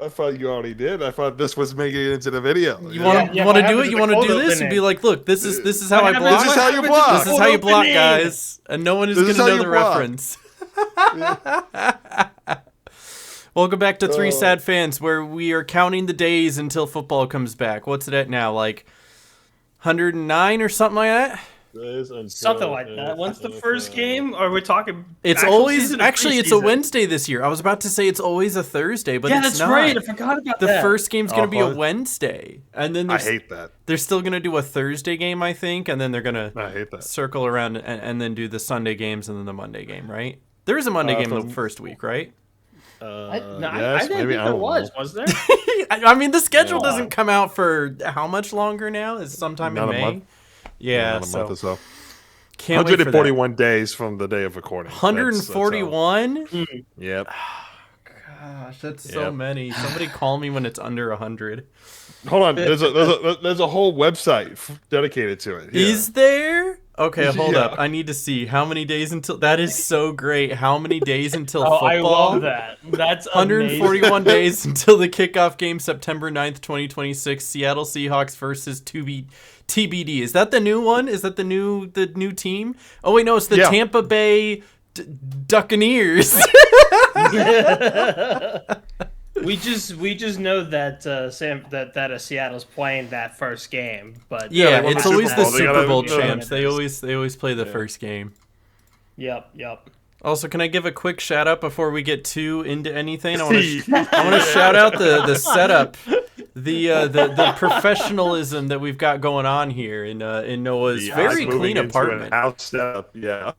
I thought you already did. I thought this was making it into the video. You want to do it? You want to do this and be like, look, this is how I block. This is how you block. This is how you block, guys, and no one is gonna know the reference. Welcome back to Three Sad Fans, where we are counting the days until football comes back. What's it at now? Like 109 or something like that? Something like that. When's the first game? Or we're talking? It's always actually it's a Wednesday this year. I was about to say it's always a Thursday, but yeah, it's that's not. right. I forgot about the that. first game's gonna be a Wednesday, and then I hate that. They're still gonna do a Thursday game, I think, and then they're gonna circle around and then do the Sunday games and then the Monday game, right? There is a Monday game the first week, right? I didn't think there was there? I mean, the schedule doesn't come out for how much longer now? It's sometime in May. Month. Yeah, a month or so. Can't 141 days from the day of recording. 141? Yep. Gosh, that's so many. Somebody call me when it's under 100. Hold on. There's a whole website dedicated to it. Yeah. Is there? Okay, hold up. I need to see how many days until. That is so great. How many days until football? I love that. That's 141 days until the kickoff game, September 9th, 2026. Seattle Seahawks versus TBD. Is that the new one? Is that the new team? Oh wait, no, it's the Tampa Bay Buccaneers. We just know that that Seattle's playing that first game, but yeah, it's always the Super Bowl champs. They always play the first game. Yep. Also, can I give a quick shout out before we get too into anything? I want to shout out the setup, the professional,ism that we've got going on here in Noah's very clean apartment. House setup, yeah.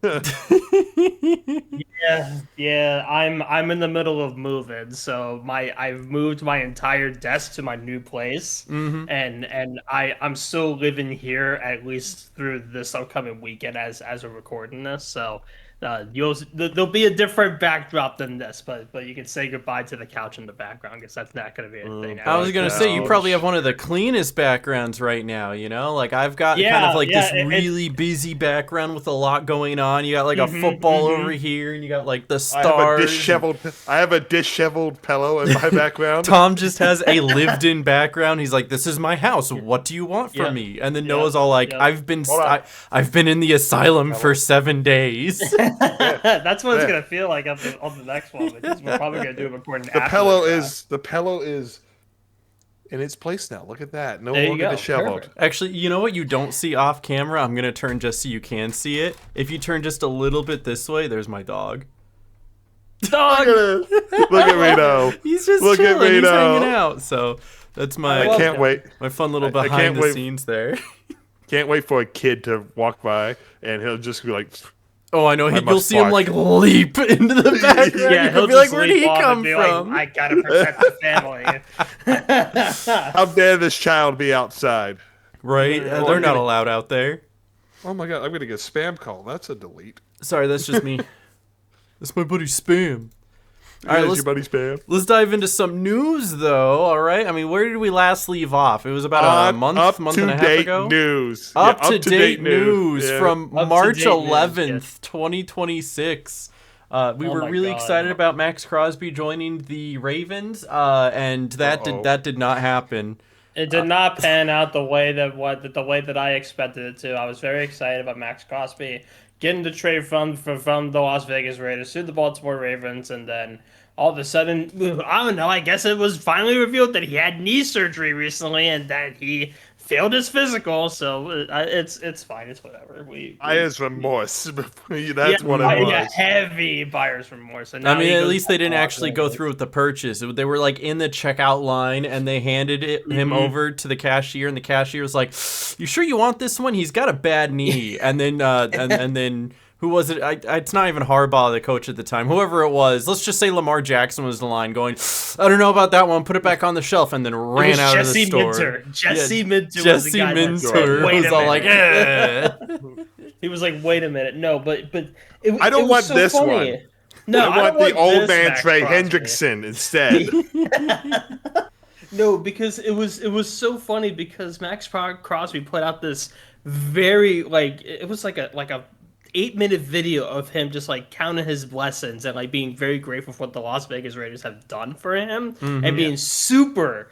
Yeah. I'm in the middle of moving, so I've moved my entire desk to my new place, and I'm still living here at least through this upcoming weekend as we're recording this. So. There'll be a different backdrop than this, but you can say goodbye to the couch in the background because that's not going to be a thing. I was going to say, you probably have one of the cleanest backgrounds right now, you know? Like, I've got kind of like this really busy background with a lot going on. You got like a football over here, and you got like the stars. I have a disheveled pillow in my background. Tom just has a lived-in background. He's like, this is my house. What do you want from me? And then Noah's all like, I've been in the asylum for 7 days. That's what it's gonna feel like on the next one. Because we're probably gonna do a recording. The pillow is in its place now. Look at that. No longer disheveled. Perfect. Actually, you know what you don't see off camera? I'm gonna turn just so you can see it. If you turn just a little bit this way, there's my dog. Dog. Look at me now. He's just chilling. He's hanging out. So that's my. I can't wait. My fun little behind the scenes there. Can't wait for a kid to walk by and he'll just be like. Oh, I know. You'll see him like leap into the background. Yeah, he'll be like, "Where did he come from?" Like, I gotta protect the family. How dare this child be outside? Right? They're not allowed out there. Oh my god! I'm gonna get a spam call. That's a delete. Sorry, that's just me. That's my buddy Spam. All right, your buddy Spam. Let's dive into some news, though. All right. I mean, where did we last leave off? It was about a month and a half ago. Up-to-date news from March 11th, 2026. We were really excited about Max Crosby joining the Ravens, and that did not happen. It did not pan out the way that I expected it to. I was very excited about Max Crosby getting the trade from the Las Vegas Raiders to the Baltimore Ravens, and then all of a sudden, I don't know, I guess it was finally revealed that he had knee surgery recently and that he failed his physical, so it's fine, it's whatever. Buyer's remorse. That's what it was. Yeah, heavy buyer's remorse. And I mean, at least they didn't actually go through with the purchase. They were like in the checkout line, and they handed him over to the cashier, and the cashier was like, "You sure you want this one? He's got a bad knee." And then and then. Who was it? It's not even Harbaugh, the coach at the time. Whoever it was, let's just say Lamar Jackson was the line going, I don't know about that one, put it back on the shelf, and then ran out of the store. Jesse Minter was the guy was all like, eh. He was like, wait a minute. No, but I don't want this funny. one. No, I want the old man Trey Hendrickson instead. No, because it was so funny because Max Crosby put out this very it was like a 8-minute video of him just like counting his blessings and like being very grateful for what the Las Vegas Raiders have done for him, and being super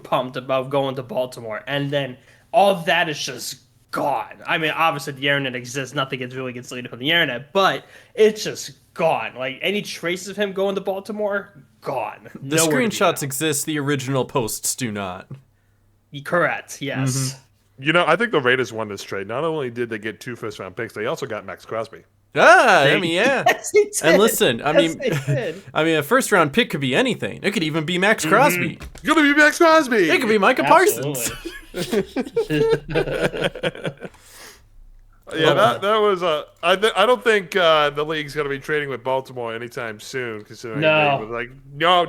pumped about going to Baltimore, and then all that is just gone. I mean, obviously the internet exists, nothing really gets deleted from the internet, but it's just gone. Like any trace of him going to Baltimore, gone. The screenshots exist, the original posts do not. Correct, yes. You know, I think the Raiders won this trade. Not only did they get 2 first-round picks, they also got Max Crosby. I mean, yeah. Yes, they did. And listen, I Yes, they did. mean, a first-round pick could be anything. It could even be Max Crosby. It's gonna be Max Crosby. It could be Micah Parsons. Yeah, that was I don't think the league's gonna be trading with Baltimore anytime soon. Considering No. they was like, no,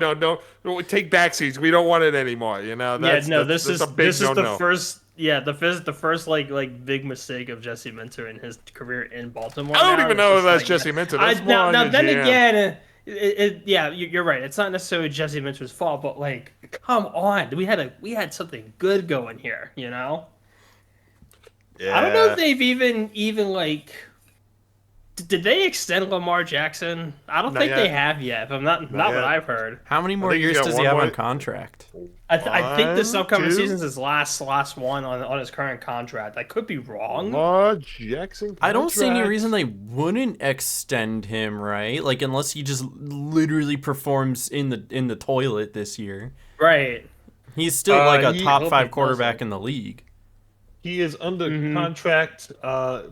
take backseats. We don't want it anymore. You know, This is a big the first. Yeah, the first like big mistake of Jesse Minter in his career in Baltimore. I don't even know if that's Jesse Minter. That's now then again, yeah, you're right. It's not necessarily Jesse Minter's fault, but like, come on, we had something good going here, you know. Yeah. I don't know if they've even like. Did they extend Lamar Jackson? I don't think they have yet. If I'm not what I've heard. How many more years does he have on contract? I think this upcoming season's his last one on his current contract. I could be wrong. Lamar Jackson contract. I don't see any reason they wouldn't extend him, right? Like unless he just literally performs in the toilet this year. Right. He's still like a top 5 quarterback in the league. He is under contract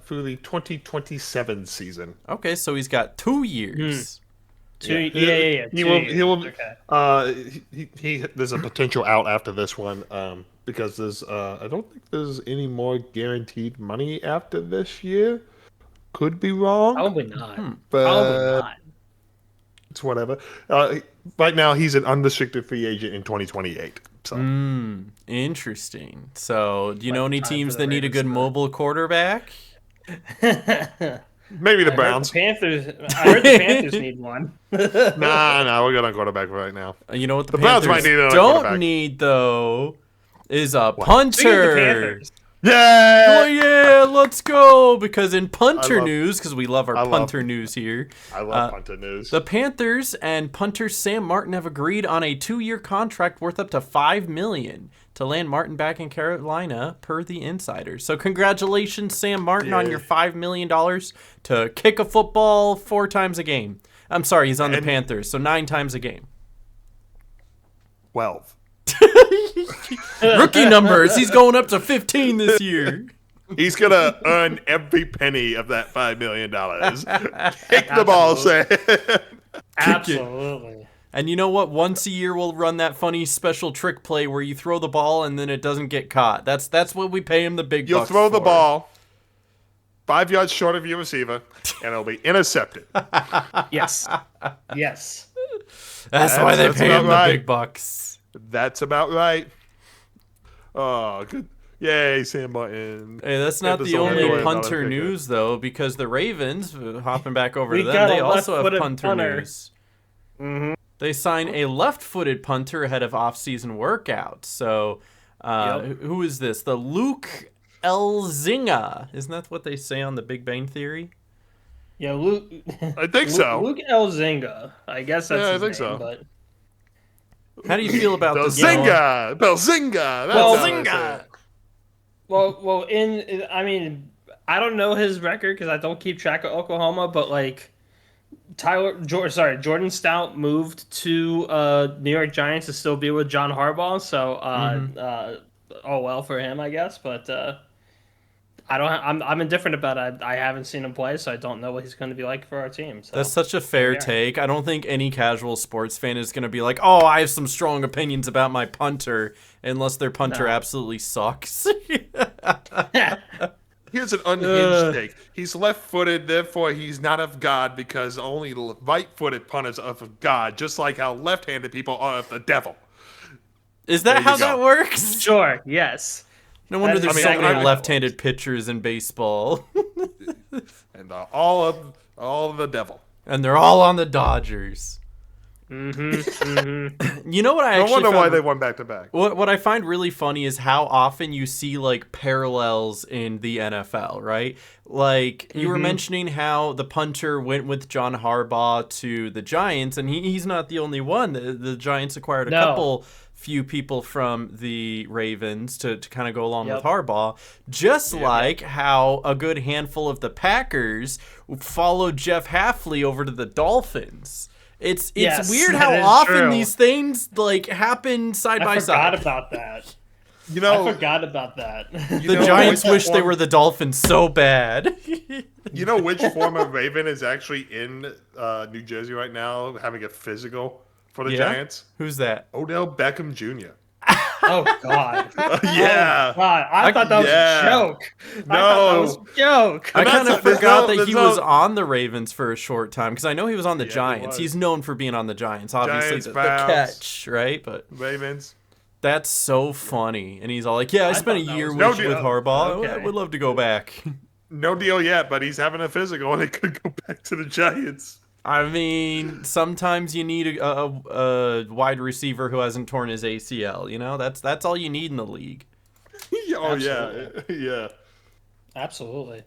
through the 2027 season. Okay, so he's got 2 years. Yeah. He will. Okay. There's a potential out after this one because there's. I don't think there's any more guaranteed money after this year. Could be wrong. Probably not. But Probably not. It's whatever. Right now, he's an unrestricted free agent in 2028. So. Interesting. So, do you know any teams that need a good mobile quarterback? Maybe the Browns. I heard the Panthers need one. Nah, we're gonna quarterback right now. You know what the Browns Panthers might need don't need though is a punter. Yeah! Oh yeah, let's go! Because in punter news, because we love our punter news here. I love punter news. The Panthers and punter Sam Martin have agreed on a 2-year contract worth up to $5 million to land Martin back in Carolina, per the insiders. So congratulations, Sam Martin, on your $5 million to kick a football 4 times a game. I'm sorry, he's on the Panthers, so 9 times a game. 12. Rookie numbers. He's going up to 15 this year. He's gonna earn every penny of that $5 million. Kick the ball, Sam. Absolutely. And you know what? Once a year we'll run that funny special trick play where you throw the ball and then it doesn't get caught. That's what we pay him the big bucks You'll throw the for. ball 5 yards short of your receiver, and it'll be intercepted. Yes. That's why they pay him the big bucks. That's about right. Oh, good. Yay, Sam Martin. Hey, that's not the only punter news, though, because the Ravens, hopping back over to them, they also have punter news. Mm-hmm. They sign a left-footed punter ahead of off-season workouts. So, who is this? The Luke Elzinga. Isn't that what they say on the Big Bang Theory? Yeah, Luke. I think so. Luke Elzinga. I guess that's his name, so. But... How do you feel about this? Belzinga. Well, I mean, I don't know his record because I don't keep track of Oklahoma, but like Jordan Stout moved to New York Giants to still be with John Harbaugh, so oh well for him, I guess. But I'm indifferent about it. I haven't seen him play, so I don't know what he's going to be like for our team. So. That's such a fair take. I don't think any casual sports fan is going to be like, "Oh, I have some strong opinions about my punter," unless their punter absolutely sucks. Here's an unhinged take. He's left-footed, therefore he's not of God because only right-footed punters are of God, just like how left-handed people are of the devil. Is that how that works? Sure. Yes. No wonder there's so many left-handed pitchers in baseball. And all of the devil. And they're all on the Dodgers. You know what I No actually wonder why found, they won back to back. what I find really funny is how often you see like parallels in the NFL, right? Like you were mentioning how the punter went with John Harbaugh to the Giants, and he's not the only one. The Giants acquired a No. few people from the Ravens to kind of go along with Yep. Harbaugh, just like how a good handful of the Packers followed Jeff Hafley over to the Dolphins. It's Yes, weird that how is often true. these things like happen side by I forgot side. about that. You know, I forgot about that. you The know Giants which wish they form- were the Dolphins so bad. You know which former Raven is actually in New Jersey right now, having a physical for the Yeah? Giants? Who's that? Odell Beckham Jr. Oh God. Yeah. Oh, God. I thought that was yeah. a joke. I thought that No. was a joke. I And kind that's- of there's forgot no- that there's he no- was on the Ravens for a short time because I know he was on the Yeah, he Giants. was. He's known for being on the Giants, obviously Giants, the Browns. catch, right? But Ravens. that's so funny. And he's all like, "Yeah, I spent a thought that year was No with deal. Harbaugh. I Okay. would love to go back." No deal yet, but he's having a physical, and he could go back to the Giants. I mean, sometimes you need a wide receiver who hasn't torn his ACL. You know, that's all you need in the league. Oh Absolutely. yeah. Absolutely.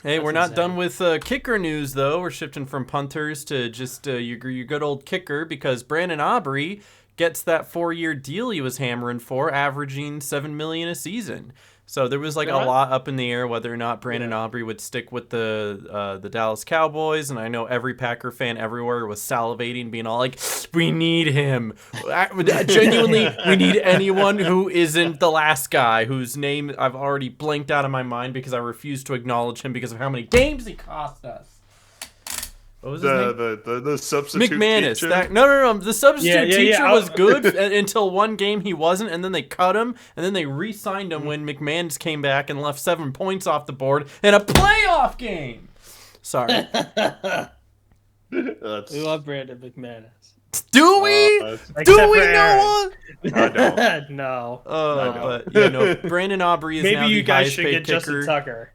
Hey, we're That's not done with kicker news, though. We're shifting from punters to just your good old kicker because Brandon Aubrey gets that 4-year deal he was hammering for, averaging $7 million a season. So there was like a Yeah. lot up in the air whether or not Brandon Aubrey would stick with the Dallas Cowboys, and I know every Packer fan everywhere was salivating, being all like, "We need him." Genuinely, we need anyone who isn't the last guy whose name I've already blanked out of my mind because I refuse to acknowledge him because of how many games he cost us. What was his name? The substitute McManus. teacher. No. The substitute Yeah, teacher I was was- good until one game he wasn't, and then they cut him, and then they re-signed him when McManus came back and left 7 points off the board in a playoff game. Sorry. That's- We love Brandon McManus. Do we? Except Do for we, Aaron. Noah? I don't. No. But you know, Brandon Aubrey is Maybe now you the guys highest should paid get Justin kicker. Tucker.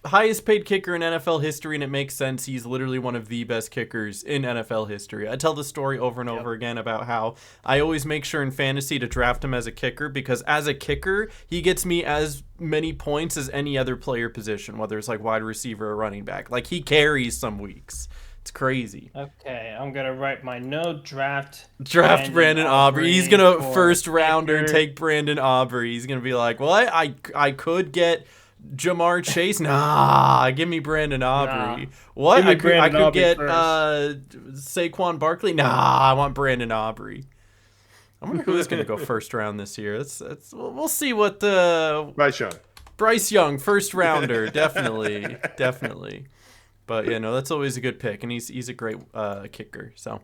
Highest paid kicker in NFL history, and it makes sense. He's literally one of the best kickers in NFL history. I tell the story over and over again about how I always make sure in fantasy to draft him as a kicker because as a kicker, he gets me as many points as any other player position, whether it's like wide receiver or running back. Like he carries some weeks. It's crazy. Okay, I'm gonna write my note. Draft Brandon Aubrey. He's gonna for first rounder kicker. take Brandon Aubrey. He's gonna be like, well, I could get Jamar Chase. Nah, give me Brandon Aubrey. Nah. What? Give me I could Brandon Aubrey get first. Saquon Barkley. Nah, I want Brandon Aubrey. I wonder who's gonna go first round this year. We'll see what the Right, Sean. Bryce Young, first rounder, definitely. But yeah, no, that's always a good pick, and he's a great kicker. So,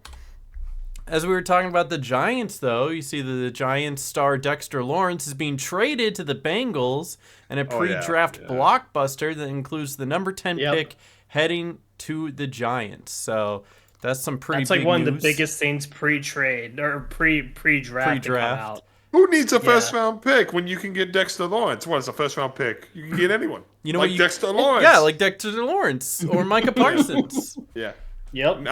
as we were talking about the Giants, though, you see the Giants star Dexter Lawrence is being traded to the Bengals, and a pre-draft blockbuster that includes the number 10 pick heading to the Giants. So that's some pretty. That's like big one news. of the biggest things pre-trade or pre-draft. To come out. Who needs a first round pick when you can get Dexter Lawrence? What is a first round pick? You can get anyone. You know like what Dexter Lawrence. Yeah, like Dexter Lawrence or Micah Parsons. Yeah. Yep.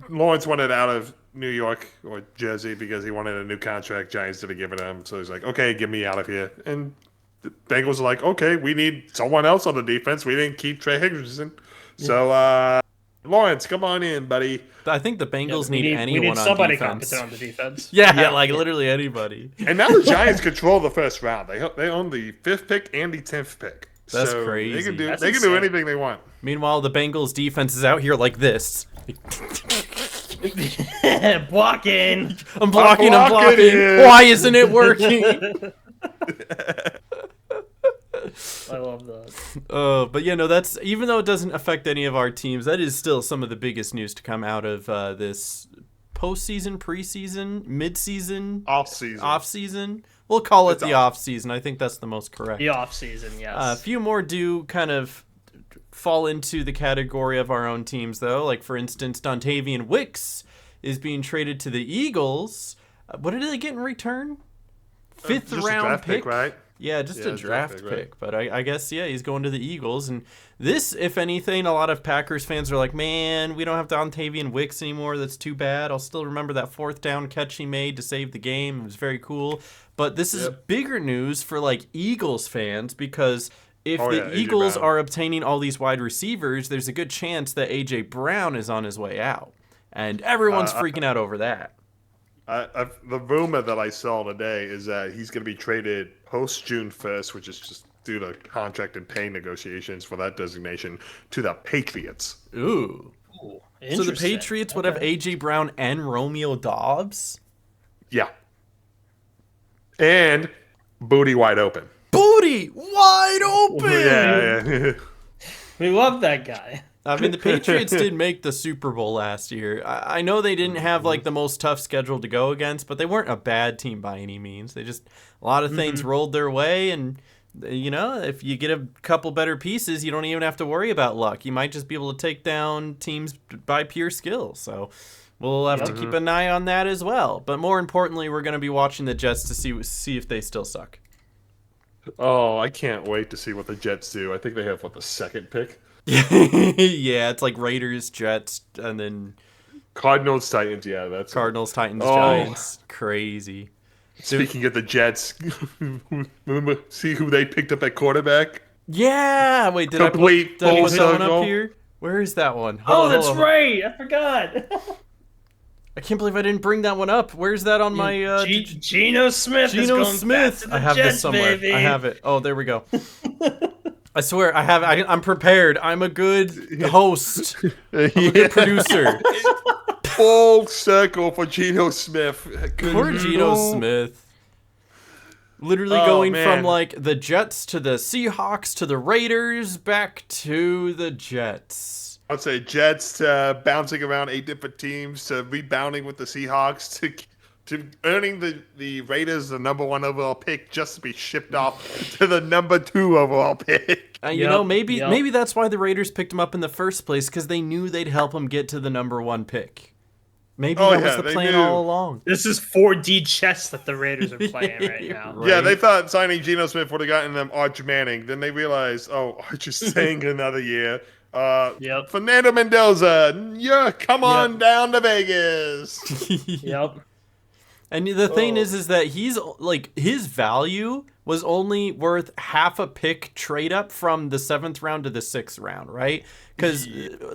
Lawrence wanted out of New York or Jersey because he wanted a new contract. Giants didn't give it to him, so he's like, "Okay, get me out of here." And the Bengals are like, "Okay, we need someone else on the defense. We didn't keep Trey Hendrickson, so Lawrence, come on in, buddy." I think the Bengals we need anyone on somebody defense. competent on the defense. Yeah, like literally anybody. And now the Giants control the first round. They own the 5th pick and the 10th pick. That's so crazy. They can do That's they can do insane. anything they want. Meanwhile, the Bengals defense is out here like this. Blocking. I'm blocking. blocking it. Why isn't it working? I love that. But yeah, no, that's even though it doesn't affect any of our teams, that is still some of the biggest news to come out of this postseason, preseason, midseason, Off season. We'll call it It's the off season. I think that's the most correct. The off season, yes. A few more do kind of fall into the category of our own teams, though. Like, for instance, Dontavian Wicks is being traded to the Eagles. What did they get in return? Fifth Just a round draft pick, right? Yeah, just Yeah, a draft pick, right? pick. But I guess, yeah, he's going to the Eagles. And this, if anything, a lot of Packers fans are like, man, we don't have Dontavian Wicks anymore. That's too bad. I'll still remember that 4th down catch he made to save the game. It was very cool. But this is bigger news for, like, Eagles fans because if the A.J. Eagles Brown. are obtaining all these wide receivers, there's a good chance that A.J. Brown is on his way out. And everyone's freaking out over that. The rumor that I saw today is that he's going to be traded post June 1st, which is just due to contract and pay negotiations for that designation, to the Patriots. Ooh. Ooh, So the Patriots would have A.J. Brown and Romeo Doubs? Yeah. And booty wide open. Booty wide open! Yeah. We love that guy. I mean, the Patriots did make the Super Bowl last year. I know they didn't have, like, the most tough schedule to go against, but they weren't a bad team by any means. They just, a lot of things rolled their way, and, you know, if you get a couple better pieces, you don't even have to worry about luck. You might just be able to take down teams by pure skill, so we'll have to keep an eye on that as well. But more importantly, we're going to be watching the Jets to see if they still suck. Oh, I can't wait to see what the Jets do. I think they have, the 2nd pick? Yeah, it's like Raiders, Jets, and then Cardinals, Titans, yeah, that's Cardinals, Titans, Oh. Giants. Crazy. Speaking of the Jets, remember, see who they picked up at quarterback? Yeah, wait, did I Complete put that full one circle. up here? Where is that one? Oh, Hold on, that's hold on. right. I forgot. I can't believe I didn't bring that one up. Where's that on my Geno Smith. is Geno going Smith? back to the I have Jets, this somewhere. Baby. I have it. Oh, there we go. I swear, I'm prepared. I'm a good host. I'm a good producer. Full circle for Geno Smith. Poor Geno Smith. Literally Oh, going man. from, like, the Jets to the Seahawks to the Raiders back to the Jets. I'd say Jets to bouncing around 8 different teams to rebounding with the Seahawks to earning the Raiders the #1 overall pick just to be shipped off to the #2 overall pick. You know, Yep, maybe that's why the Raiders picked him up in the first place, because they knew they'd help him get to the #1 pick. Maybe Oh, that was yeah, the they plan knew. all along. This is 4D chess that the Raiders are playing right now. Right. Yeah, they thought signing Geno Smith would have gotten them Arch Manning. Then they realized, Arch is staying another year. Yep. Fernando Mendoza, yeah, come on down to Vegas. Yep. And the thing is that he's like, his value was only worth half a pick trade up from the 7th round to the 6th round, right? Because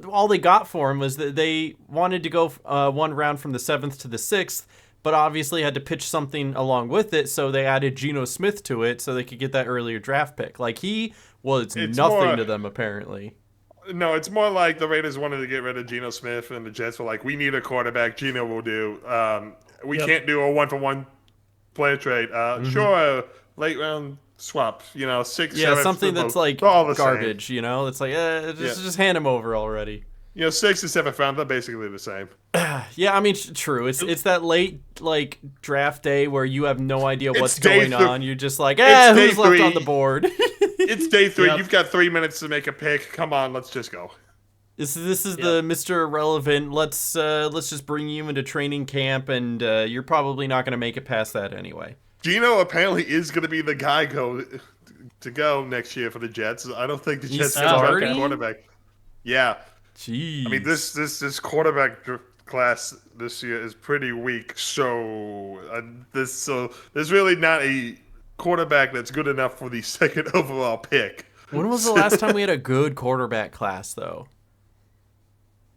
all they got for him was that they wanted to go 1 round from the 7th to the 6th, but obviously had to pitch something along with it, so they added Geno Smith to it so they could get that earlier draft pick. Like, he was nothing to them, apparently. No, it's more like the Raiders wanted to get rid of Geno Smith, and the Jets were like, we need a quarterback. Geno will do. We can't do a 1-for-1 player trade. Sure, late round swap. 6, Yeah, 7, something that's like all the garbage, same. It's like, just hand him over already. 6 and 7th round, they're basically the same. Yeah, I mean, true. It's that late, like, draft day where you have no idea what's day going on. You're just like, It's day who's left 3. on the board? It's day 3. Yep. You've got 3 minutes to make a pick. Come on, let's just go. This is the Mr. Irrelevant. Let's just bring you into training camp, and you're probably not going to make it past that anyway. Geno apparently is going to be the guy to go next year for the Jets. I don't think the Jets can draft a starting? quarterback. Yeah. Jeez. I mean, this quarterback class this year is pretty weak. So there's really not a quarterback that's good enough for the 2nd overall pick. When was the last time we had a good quarterback class, though?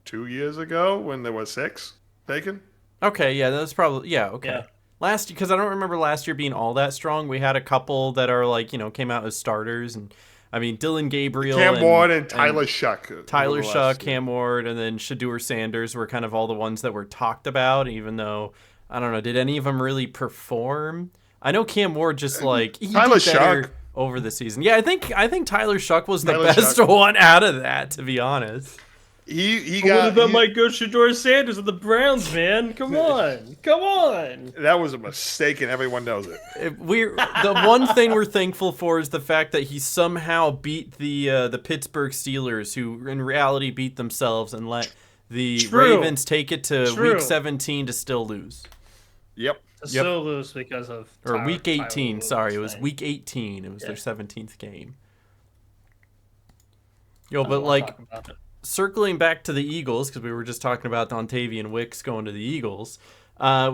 2 years ago when there was 6 taken. Okay, yeah, that's probably okay. Yeah. Last, because I don't remember last year being all that strong. We had a couple that are like came out as starters, and I mean Dylan Gabriel, Cam Ward and Tyler Shuck. Tyler Shuck, Cam Ward, and then Shedeur Sanders were kind of all the ones that were talked about. Even though I don't know, did any of them really perform? I know Cam Ward just like he Tyler did better Shuck. over the season. Yeah, I think Tyler Shuck was the Tyler best Shuck. one out of that, to be honest. He What got about my good Shedeur Sanders of the Browns, man? Come on. that was a mistake and everyone knows it. The one thing we're thankful for is the fact that he somehow beat the Pittsburgh Steelers, who in reality beat themselves, and let the True. Ravens take it to True. week 17 to still lose. Yep. Still lose because of Or week 18. Tyler Sorry, it Lewis was thing. week 18. It was their Yeah. 17th game. Yo, I but don't wanna like talk about it. circling back to the Eagles, because we were just talking about Dontavian Wicks going to the Eagles.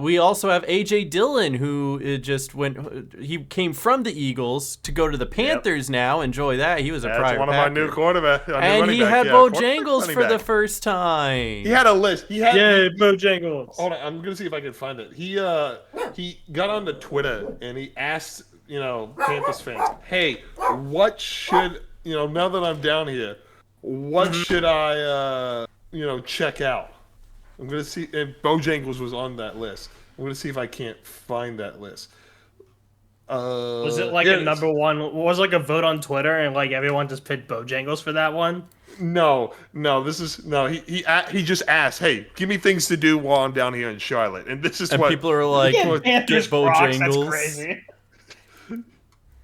We also have A.J. Dillon, who just went. He came from the Eagles to go to the Panthers now. Enjoy that. He was a That's prior one of Packer. my new quarterback. And he had Bojangles for the first time. He had a list. He had. Yay, Bojangles. Hold on, I'm gonna see if I can find it. He got onto Twitter and he asked Panthers fans, "Hey, what should now that I'm down here, what should I check out?" I'm gonna see, and Bojangles was on that list. I'm gonna see if I can't find that list. Was it like yeah, a number one? Was it like a vote on Twitter and like everyone just picked Bojangles for that one? No. This is no. He just asked, "Hey, give me things to do while I'm down here in Charlotte," and this is And what people are like, Yeah, get Panthers Crocs, that's Bojangles. crazy.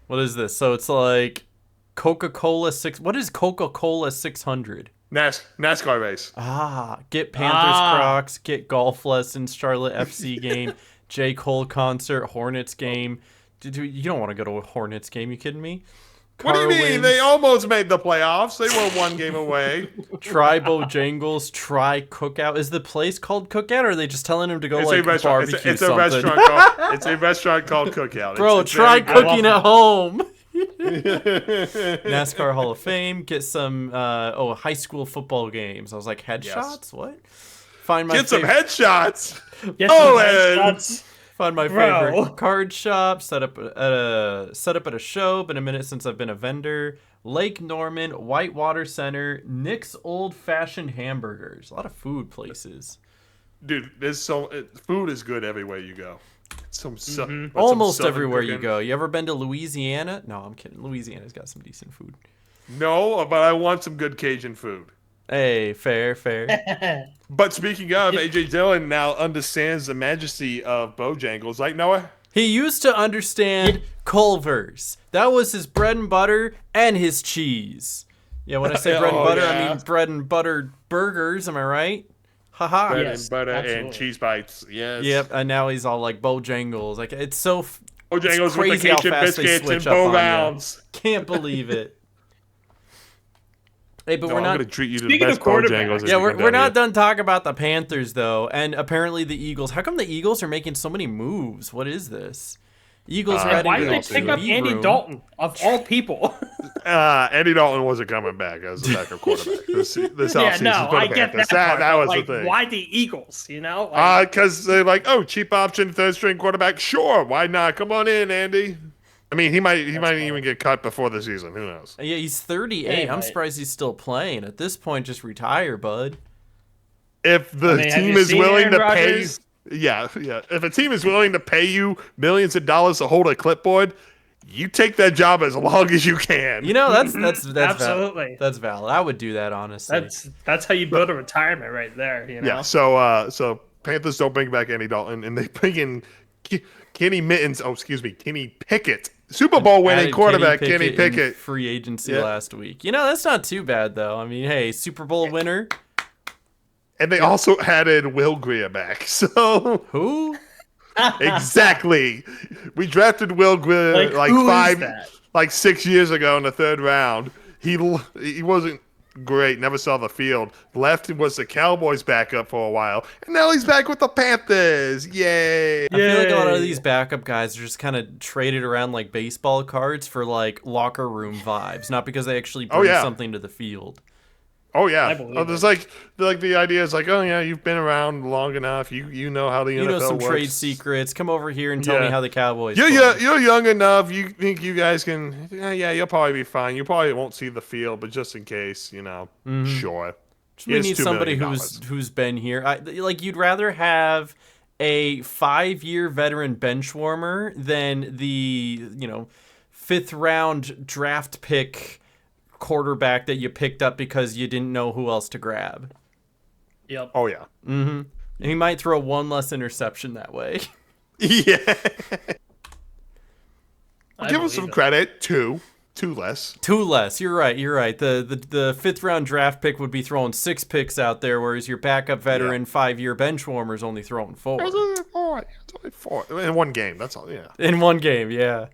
What is this? So it's like Coca-Cola 6. What is Coca-Cola 600? NASCAR race. Get Panthers Crocs, get golf lessons, Charlotte FC game, J. Cole concert, Hornets game. Dude, you don't want to go to a Hornets game. You kidding me? What do you mean? Carwins, They almost made the playoffs. They were one game away. Try Bojangles, try Cookout. Is the place called Cookout, or are they just telling him to go It's like a restaurant. barbecue It's a something? restaurant called. It's a restaurant called Cookout. Bro, It's try very good. cooking at home. NASCAR Hall of Fame. Get some high school football games. I was like, headshots? What? Find my Get some favorite. headshots. Yes, Oh, that's Find my Bro. favorite card shop. Set up at a show. Been a minute since I've been a vendor. Lake Norman, Whitewater Center, Nick's Old Fashioned Hamburgers. A lot of food places. Dude, food is good everywhere you go. Some Almost southern everywhere you cooking. go. You ever been to Louisiana? No, I'm kidding. Louisiana's got some decent food. No, but I want some good Cajun food. Hey, fair. But speaking of, AJ Dillon now understands the majesty of Bojangles. Like Noah. He used to understand Culver's. That was his bread and butter and his cheese. Yeah, when I say bread and Oh, butter, yeah. I mean bread and butter burgers. Am I right? Haha. Bread Yes, and butter absolutely. and cheese bites. Yes. Yep, and now he's all like Bojangles. Like it's so Bojangles it's with the crazy how Cajun fast they biscuits switch and up Bo on ya. Rounds. Can't believe it. Hey, but No, we're I'm not. gonna treat you to the Speaking of best quarterback- Bojangles. as Yeah, you we're come we're down not here. done talking about the Panthers though, and apparently the Eagles. How come the Eagles are making so many moves? What is this? Eagles are adding Why to did the they pick up QB Andy room. Dalton of all people? Andy Dalton wasn't coming back as a backup quarterback this yeah, offseason no, for the I get Panthers. that. Part, That but, was like, the thing. Why the Eagles? You know, like, Because they're like, oh, cheap option, third string quarterback. Sure, why not? Come on in, Andy. I mean, he might even get cut before the season. Who knows? Yeah, he's 38. Yeah, I'm right. surprised he's still playing. At this point, just retire, bud. If the I mean, have team you is seen willing Aaron to Rodgers? pay, yeah. If a team is willing to pay you millions of dollars to hold a clipboard, you take that job as long as you can. You know, that's Absolutely. That's valid. I would do that honestly. That's how you build a retirement right there. You know. Yeah. So Panthers don't bring back Andy Dalton, and they bring in Kenny Mittens. Oh, excuse me, Kenny Pickett, Super Bowl winning Added quarterback in Kenny Pickett. free agency Yeah. last week. You know, that's not too bad though. I mean, hey, Super Bowl winner. And they also added Will Greer back. So Who? exactly, we drafted Will Greer like who is that? 6 years ago in the third round. He wasn't great. Never saw the field. Left and was the Cowboys backup for a while, and now he's back with the Panthers. Yay! I feel like a lot of Yay. these backup guys are just kind of traded around like baseball cards for like locker room vibes, not because they actually bring yeah. something to the field. Oh yeah. I believe There's it. like the idea is like, oh yeah, you've been around long enough. You know how the You NFL know some works. trade secrets. Come over here and tell me Yeah. how the Cowboys. You're, play. you're young enough. You think you guys can? Yeah, you'll probably be fine. You probably won't see the field, but just in case, sure. We Here's need $2 somebody million. who's been here. Like you'd rather have a 5-year veteran bench warmer than the 5th round draft pick quarterback that you picked up because you didn't know who else to grab. Yep. Oh yeah. And he might throw one less interception that way. Yeah. I Give him believe some it. credit. Two less. 2 less. You're right. The 5th round draft pick would be throwing 6 picks out there, whereas your backup veteran 5-year bench warmer is only throwing 4. 4. It's only 4 in one game. That's all. Yeah. In one game, yeah.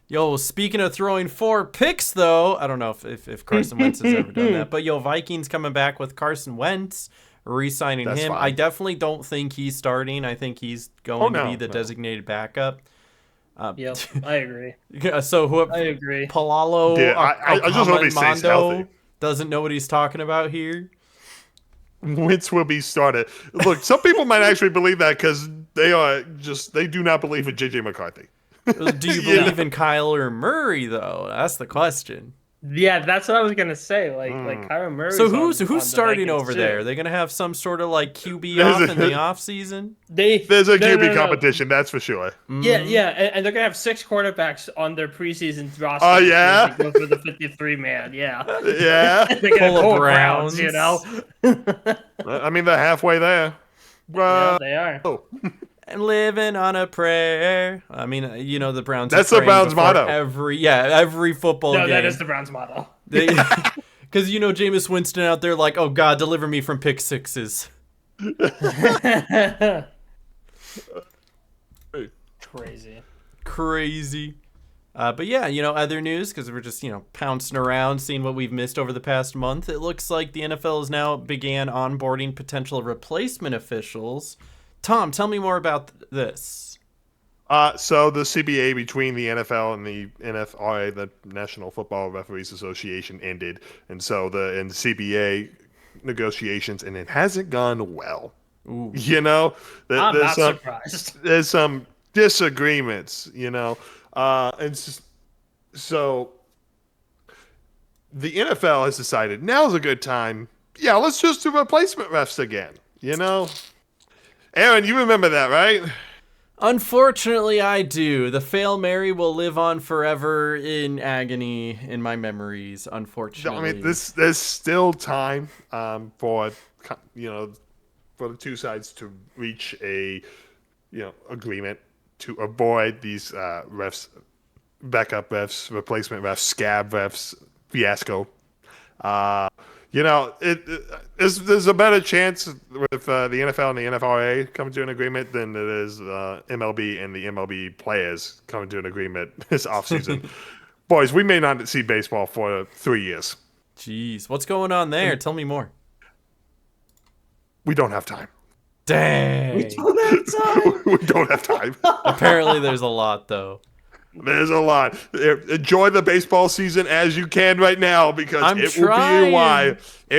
Yo, speaking of throwing 4 picks, though, I don't know if Carson Wentz has ever done that, but Vikings coming back with Carson Wentz, re-signing him. Fine. I definitely don't think he's starting. I think he's going to be the designated backup. Yep, I agree. So I agree. Palalo, I just hope he stays healthy. Doesn't know what he's talking about here. Wentz will be started. Look, some people might actually believe that because they do not believe in JJ McCarthy. Do you believe in Kyler Murray though? That's the question. Yeah, that's what I was gonna say. Like Kyler Murray. So who's starting over there? Are they gonna have some sort of like QB off in the off season? There's a QB competition, that's for sure. Yeah, and they're gonna have 6 quarterbacks on their preseason roster. Oh yeah, go for the 53-man. Yeah, yeah. They're gonna Full have of Browns, you know. I mean, they're halfway there. Yeah, they are. Oh. And living on a prayer. I mean, you know the Browns. That's the Browns motto. Every football game. No, that is the Browns motto. Because Jameis Winston out there like, oh God, deliver me from pick sixes. Crazy. But yeah, other news, because we're just, pouncing around, seeing what we've missed over the past month. It looks like the NFL has now began onboarding potential replacement officials. Tom, tell me more about this. So the CBA between the NFL and the NFRA, the National Football Referees Association, ended, and so the CBA negotiations, and it hasn't gone well. Ooh. I'm not surprised. There's some disagreements, and so the NFL has decided now's a good time. Yeah, let's just do replacement refs again. Aaron, you remember that, right? Unfortunately, I do. The Fail Mary will live on forever in agony in my memories, unfortunately. I mean, there's still time for the two sides to reach a agreement to avoid these refs, backup refs, replacement refs, scab refs fiasco. There's a better chance with the NFL and the NFRA coming to an agreement than it is MLB and the MLB players coming to an agreement this offseason. Boys, we may not see baseball for 3 years. Jeez, what's going on there? Tell me more. We don't have time. Dang. We don't have time. We don't have time. Apparently there's a lot, though. There's a lot. Enjoy the baseball season as you can right now, because it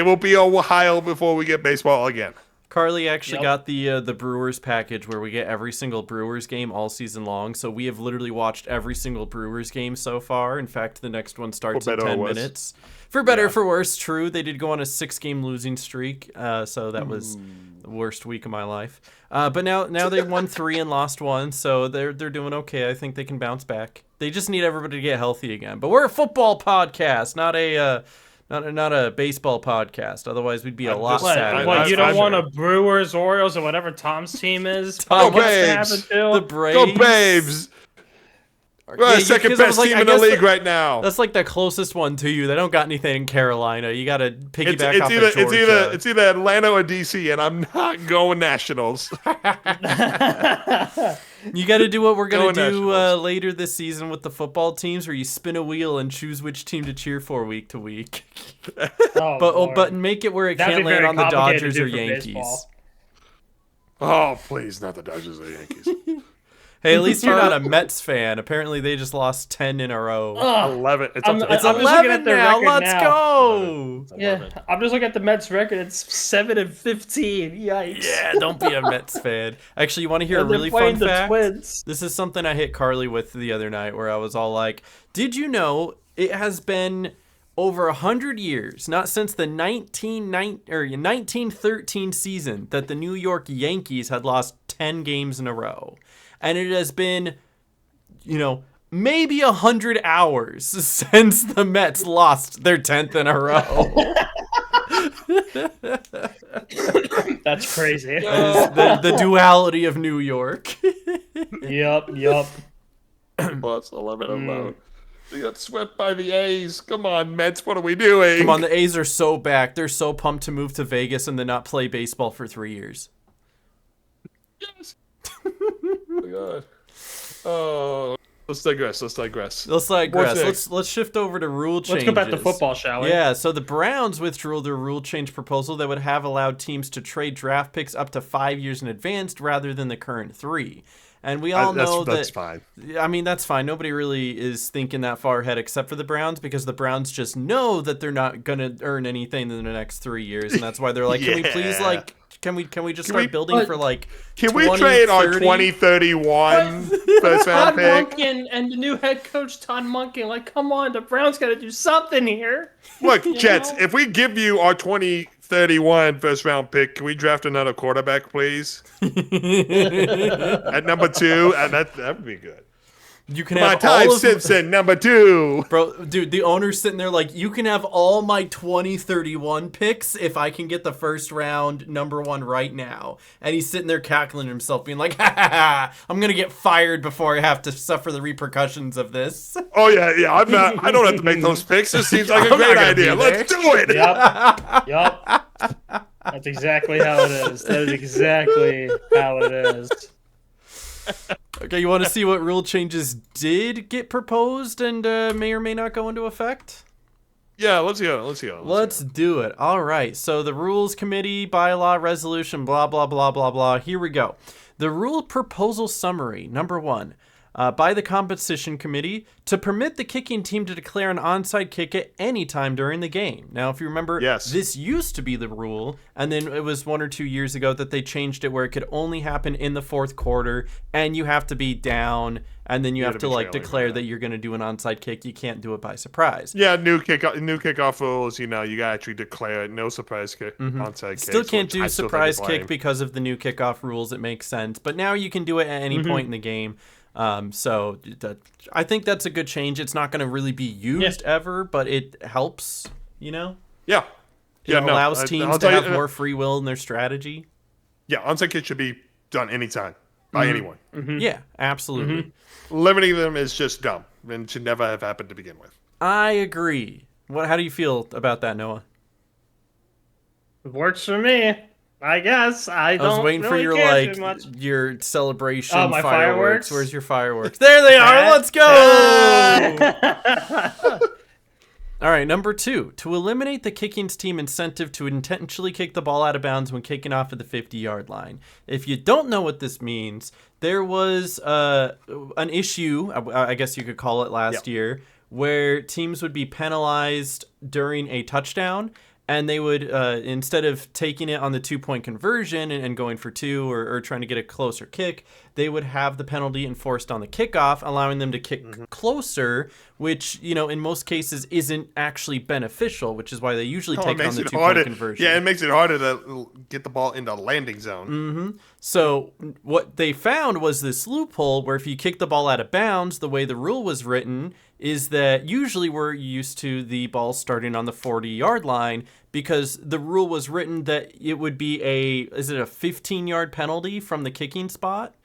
will be a while before we get baseball again. Carly actually got the Brewers package where we get every single Brewers game all season long. So we have literally watched every single Brewers game so far. In fact, the next one starts in 10 minutes. For better or for worse, true. They did go on a 6-game losing streak, so that was the worst week of my life. But now they won 3 and lost 1, so they're doing okay. I think they can bounce back. They just need everybody to get healthy again. But we're a football podcast, not a baseball podcast. Otherwise, we'd be a lot sadder. What, you don't want a Brewers, Orioles, or whatever Tom's team is? Go Braves! The Braves! Go Braves! We're the second best team in the league right now. That's like the closest one to you. They don't got anything in Carolina. You got to piggyback off of Georgia. It's either Atlanta or DC, and I'm not going Nationals. You got to do what we're going to do later this season with the football teams, where you spin a wheel and choose which team to cheer for week to week. But make it where it can't land on the Dodgers or Yankees. Baseball. Oh, please, not the Dodgers or the Yankees. Hey, at least you're not a Mets fan. Apparently, they just lost 10 in a row. 11. It's 11 now. Let's go. Yeah, I'm just looking at the Mets record. It's 7-15. Yikes. Yeah, don't be a Mets fan. Actually, you want to hear a really fun fact? Twins. This is something I hit Carly with the other night, where I was all like, did you know it has been over 100 years, not since the 1913 season, that the New York Yankees had lost 10 games in a row. And it has been, maybe 100 hours since the Mets lost their 10th in a row. That's crazy. The duality of New York. Yep. Plus 11 alone. They got swept by the A's. Come on, Mets, what are we doing? Come on, the A's are so back. They're so pumped to move to Vegas and then not play baseball for 3 years. Yes. my god. Oh, let's digress. Let's digress. Let's shift over to rule changes. Let's go back to football, shall we? Yeah, so the Browns withdrew their rule change proposal that would have allowed teams to trade draft picks up to 5 years in advance rather than the current 3. And we all know that's fine. I mean, that's fine. Nobody really is thinking that far ahead except for the Browns, because the Browns just know that they're not going to earn anything in the next 3 years. And that's why they're like, can we please, like, can we just start building for, like, Can we trade our 2031 first round Todd pick? Monken and the new head coach, Todd Monken, like, come on, the Browns got to do something here. Look, Jets, if we give you our 2031 first round pick, can we draft another quarterback, please? At number 2, and that would be good. You can have Ty all of Simpson, number 2. Bro, dude, the owner's sitting there like, you can have all my 2031 picks if I can get the first round number 1 right now. And he's sitting there cackling to himself, being like, ha ha ha, I'm gonna get fired before I have to suffer the repercussions of this. Oh yeah, I don't have to make those picks. This seems like a great idea. Let's do it. Yep. That's exactly how it is. That is exactly how it is. Okay, you want to see what rule changes did get proposed and may or may not go into effect? Yeah, let's go. Let's do it. All right. So the rules committee, bylaw, resolution, blah, blah, blah, blah, blah. Here we go. The rule proposal summary, number 1. By the competition committee to permit the kicking team to declare an onside kick at any time during the game. Now, if you remember, this used to be the rule, and then it was 1 or 2 years ago that they changed it where it could only happen in the 4th quarter, and you have to be down, and then you have to like declare that you're going to do an onside kick. You can't do it by surprise. Yeah, new kickoff rules. You gotta actually declare it. No surprise kick, onside kick. Still can't do surprise kick because of the new kickoff rules. It makes sense, but now you can do it at any point in the game. So I think that's a good change. It's not going to really be used ever, but it helps, Yeah. It allows teams to have more free will in their strategy. Yeah, onside kick should be done anytime by anyone. Yeah, absolutely. Limiting them is just dumb and should never have happened to begin with. I agree. How do you feel about that, Noah? It works for me. I guess I was waiting for your your celebration my fireworks. Where's your fireworks? There they are. Let's go. All right, number 2, to eliminate the kicking's team incentive to intentionally kick the ball out of bounds when kicking off at the 50-yard line. If you don't know what this means, there was an issue, I guess you could call it, last year, where teams would be penalized during a touchdown. And they would, instead of taking it on the 2-point conversion and going for 2 or trying to get a closer kick, they would have the penalty enforced on the kickoff, allowing them to kick closer, which, in most cases isn't actually beneficial, which is why they usually take it on the 2-point conversion. Yeah, it makes it harder to get the ball into the landing zone. So what they found was this loophole where if you kick the ball out of bounds, the way the rule was written is that usually we're used to the ball starting on the 40-yard line, because the rule was written that it would be a 15-yard penalty from the kicking spot?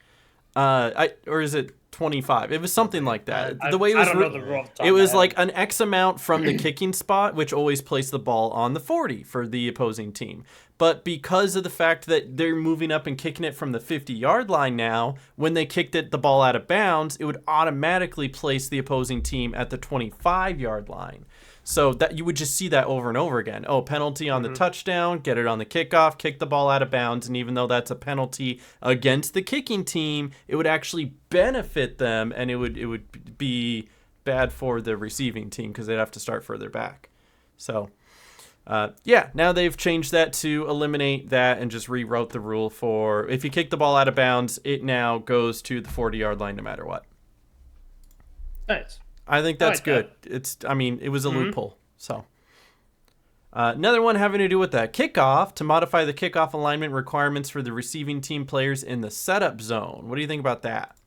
Or is it 25? It was something like that. The way it was written, it was like an X amount from the kicking spot, which always placed the ball on the 40 for the opposing team. But because of the fact that they're moving up and kicking it from the 50-yard line now, when they kicked the ball out of bounds, it would automatically place the opposing team at the 25-yard line. So that you would just see that over and over again. Oh, penalty on the touchdown, get it on the kickoff, kick the ball out of bounds. And even though that's a penalty against the kicking team, it would actually benefit them, and it would be bad for the receiving team because they'd have to start further back. So, now they've changed that to eliminate that and just rewrote the rule for if you kick the ball out of bounds, it now goes to the 40-yard line no matter what. Nice. I think that's good. It was a loophole. So, another one having to do with that kickoff, to modify the kickoff alignment requirements for the receiving team players in the setup zone. What do you think about that?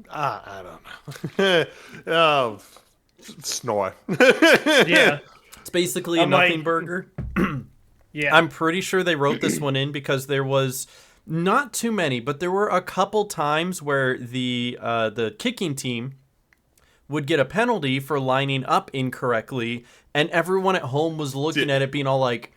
I don't know. Snore. Yeah. It's basically a nothing burger. Yeah. I'm pretty sure they wrote this one in because there was not too many, but there were a couple times where the kicking team would get a penalty for lining up incorrectly, and everyone at home was looking at it being all like,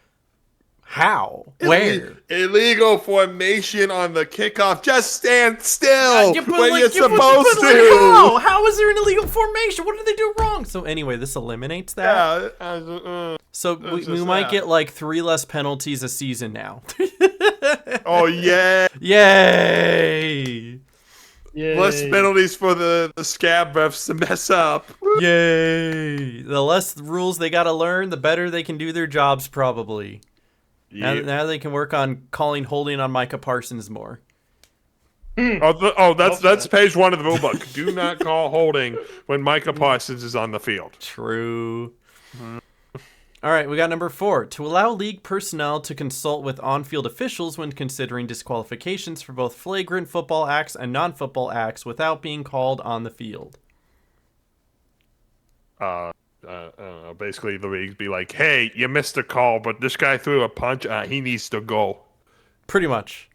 How? Where? Illegal formation on the kickoff. Just stand still Yeah, but, where like, you're yeah, but, supposed like, to. how? How is there an illegal formation? What did they do wrong? So anyway, this eliminates that. Yeah. So we might get like 3 less penalties a season now. Oh, yeah. Yay! Less penalties for the scab refs to mess up. Yay! The less rules they gotta learn, the better they can do their jobs, probably. Now they can work on calling holding on Micah Parsons more. That's page 1 of the rulebook. Do not call holding when Micah Parsons is on the field. True. All right, we got number 4. To allow league personnel to consult with on-field officials when considering disqualifications for both flagrant football acts and non-football acts without being called on the field. Basically, the league be like, hey, you missed a call, but this guy threw a punch. He needs to go. Pretty much.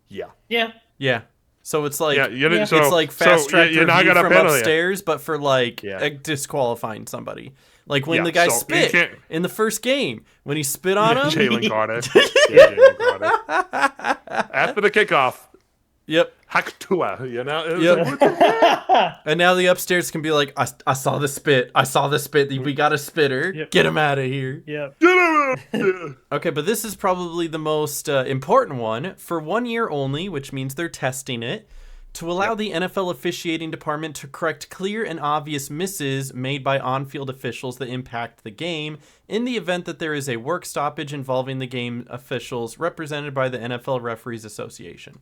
Yeah. Yeah. So it's like it's it's like fast track you're not review gonna from penalty it. upstairs, but for like Yeah. disqualifying somebody. Like when Yeah, the guy so you spit can't- in the first game, when he spit on him. Jalen Carter. Jalen Carter. After the kickoff, Yep. Hakatua, you know? It was Yep. like, And now the upstairs can be like, I saw the spit. I saw the spit. We got a spitter. Yep. Get him out of here. Yep. Okay, but this is probably the most important one. For 1 year only, which means they're testing it, to allow the NFL officiating department to correct clear and obvious misses made by on-field officials that impact the game in the event that there is a work stoppage involving the game officials represented by the NFL Referees Association.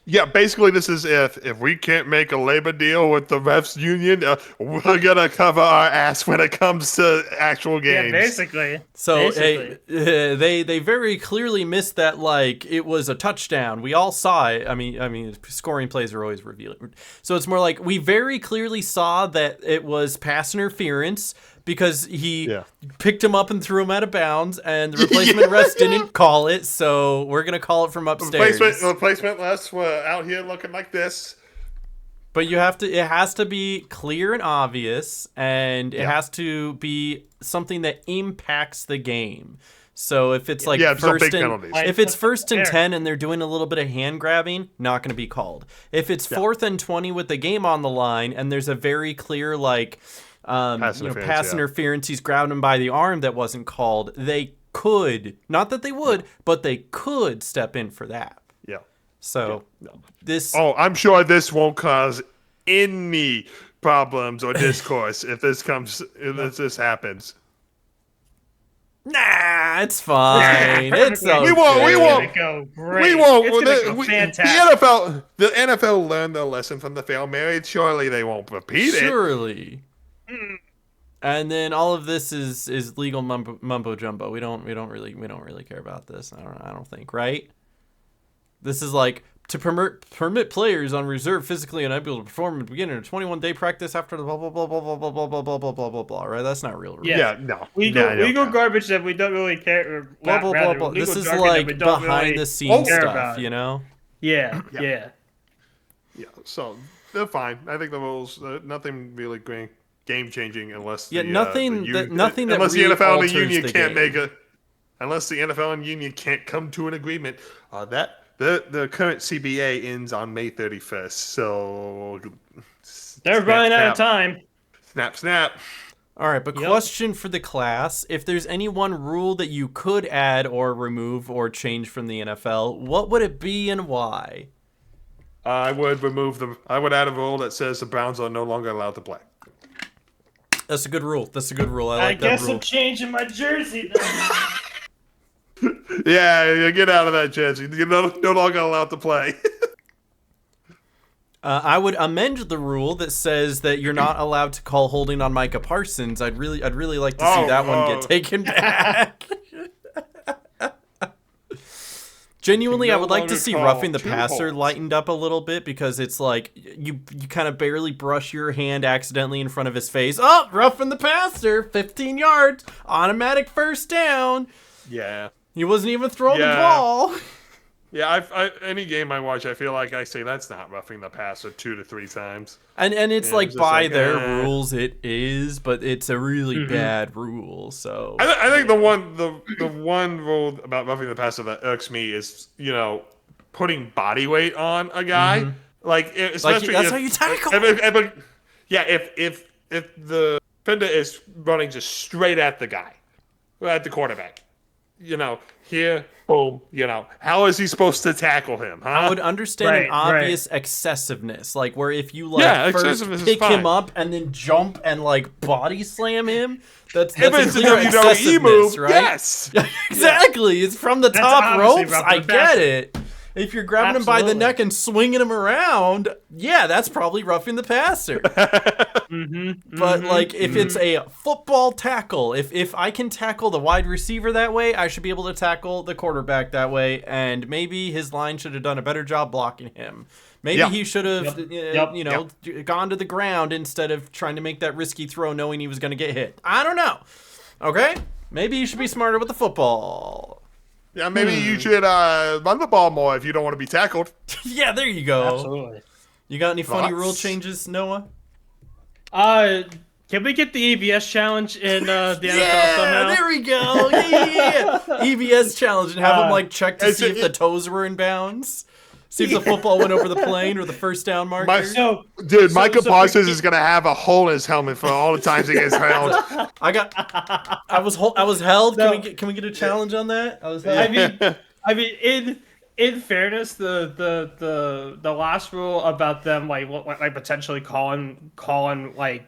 yeah, basically, this is if we can't make a labor deal with the refs union, we're gonna cover our ass when it comes to actual games. Yeah, basically. So Basically. they very clearly missed that, like, it was a touchdown. We all saw it. I mean, scoring plays are always revealed. So it's more like we very clearly saw that it was pass interference because he picked him up and threw him out of bounds, and the replacement refs didn't call it. So we're gonna call it from upstairs. Replacement refs were out here looking like this. But it has to be clear and obvious, and it has to be something that impacts the game. So if it's like first and if it's first and 10 and they're doing a little bit of hand grabbing, not going to be called. If it's 4th and 20 with the game on the line and there's a very clear like pass interference, he's grabbing him by the arm that wasn't called, they could, not that they would, but they could step in for that. Yeah. So this. Oh, I'm sure this won't cause any problems or discourse if this happens. Nah, it's fine. It's okay. We won't. Go great. We won't. It's gonna go fantastic. The NFL learned their lesson from the Fail Married. Surely they won't repeat it. Surely. And then all of this is legal mumbo jumbo. We don't really care about this. I don't think, right? This is like to permit players on reserve physically unable to perform at the beginning of a 21-day practice after the blah blah blah blah blah blah blah blah blah blah blah blah blah. Right? That's not real. Yeah, no. Legal garbage that we don't really care. Blah blah blah blah. This is like behind the scenes stuff, you know? Yeah. So they're fine. I think the rules, nothing really game changing unless nothing that unless really the NFL and the alters union the can't game. unless the NFL and union can't come to an agreement. The current CBA ends on May 31st, so they're running out of time. Snap. All right, but question for the class: if there's any one rule that you could add or remove or change from the NFL, what would it be and why? I would add a rule that says the Browns are no longer allowed to play. That's a good rule. I like that rule. I guess I'm changing my jersey then. Yeah, get out of that jersey. You're no longer allowed to play. I would amend the rule that says that you're not allowed to call holding on Micah Parsons. I'd really like to see that one get taken back. Genuinely, I would like to see roughing the passer lightened up a little bit, because it's like you kind of barely brush your hand accidentally in front of his face. Oh, roughing the passer, 15 yards, automatic first down. Yeah. He wasn't even throwing the ball. Yeah, any game I watch, I feel like I say that's not roughing the passer 2 to 3 times. And it's Yeah, like it's just by like, their eh. rules it is, but it's a really bad rule. So I think the one rule about roughing the passer that irks me is putting body weight on a guy, like like especially that's if how you tackle. if the defender is running just straight at the guy, at the quarterback, here, boom, how is he supposed to tackle him? Huh? I would understand an Right, obvious excessiveness, like where if you Yeah, first excessiveness is pick him fine. up and then jump and like body slam him. That's If a it's a clear WWE excessiveness, move, right? yes. Exactly. It's from the top obviously ropes. roughing I the get passer. it. If you're grabbing him by the Absolutely. neck and swinging him around, yeah, that's probably roughing the passer. But like if it's a football tackle, if I can tackle the wide receiver that way, I should be able to tackle the quarterback that way, and maybe his line should have done a better job blocking him. Maybe Yeah. he should have gone to the ground instead of trying to make that risky throw knowing he was going to get hit. I don't know. Okay? Maybe you should be smarter with the football. Yeah, maybe you should run the ball more if you don't want to be tackled. Yeah, there you go. Absolutely. You got any funny Thoughts? rule changes, Noah? Can we get the ABS challenge in the NFL somehow? There we go. Yeah. EBS challenge and have him like check to it's- see if the toes were in bounds. See if the football went over the plane or the first down marker. So, Dude, Micah so Parsons is gonna have a hole in his helmet for all the times he gets held. I was held. No. Can we get a challenge on that? I was held. I mean, in fairness, the last rule about them like potentially calling like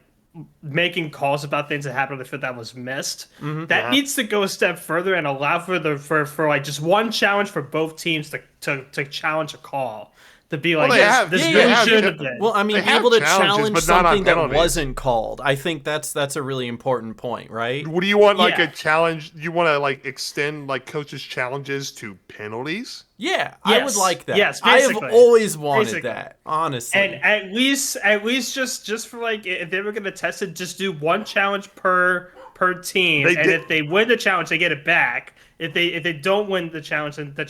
making calls about things that happened if that was missed, that needs to go a step further and allow for like just one challenge for both teams to challenge a call. To be like, Well, they have- this yeah, really they have- shouldn't have been. Well, I mean, They be have able to challenges, challenge but not on something that penalties. wasn't called. I think that's a really important point, right? What do you want? Like Yeah. a challenge? You want to like extend like coaches' challenges to penalties? Yeah, I would Yes. like that. Yes, I have basically. always wanted Basically. that, honestly. And at least just for like if they were gonna test it, just do one challenge per team, They and did- if they win the challenge, they get it back. If they don't win the challenge, then that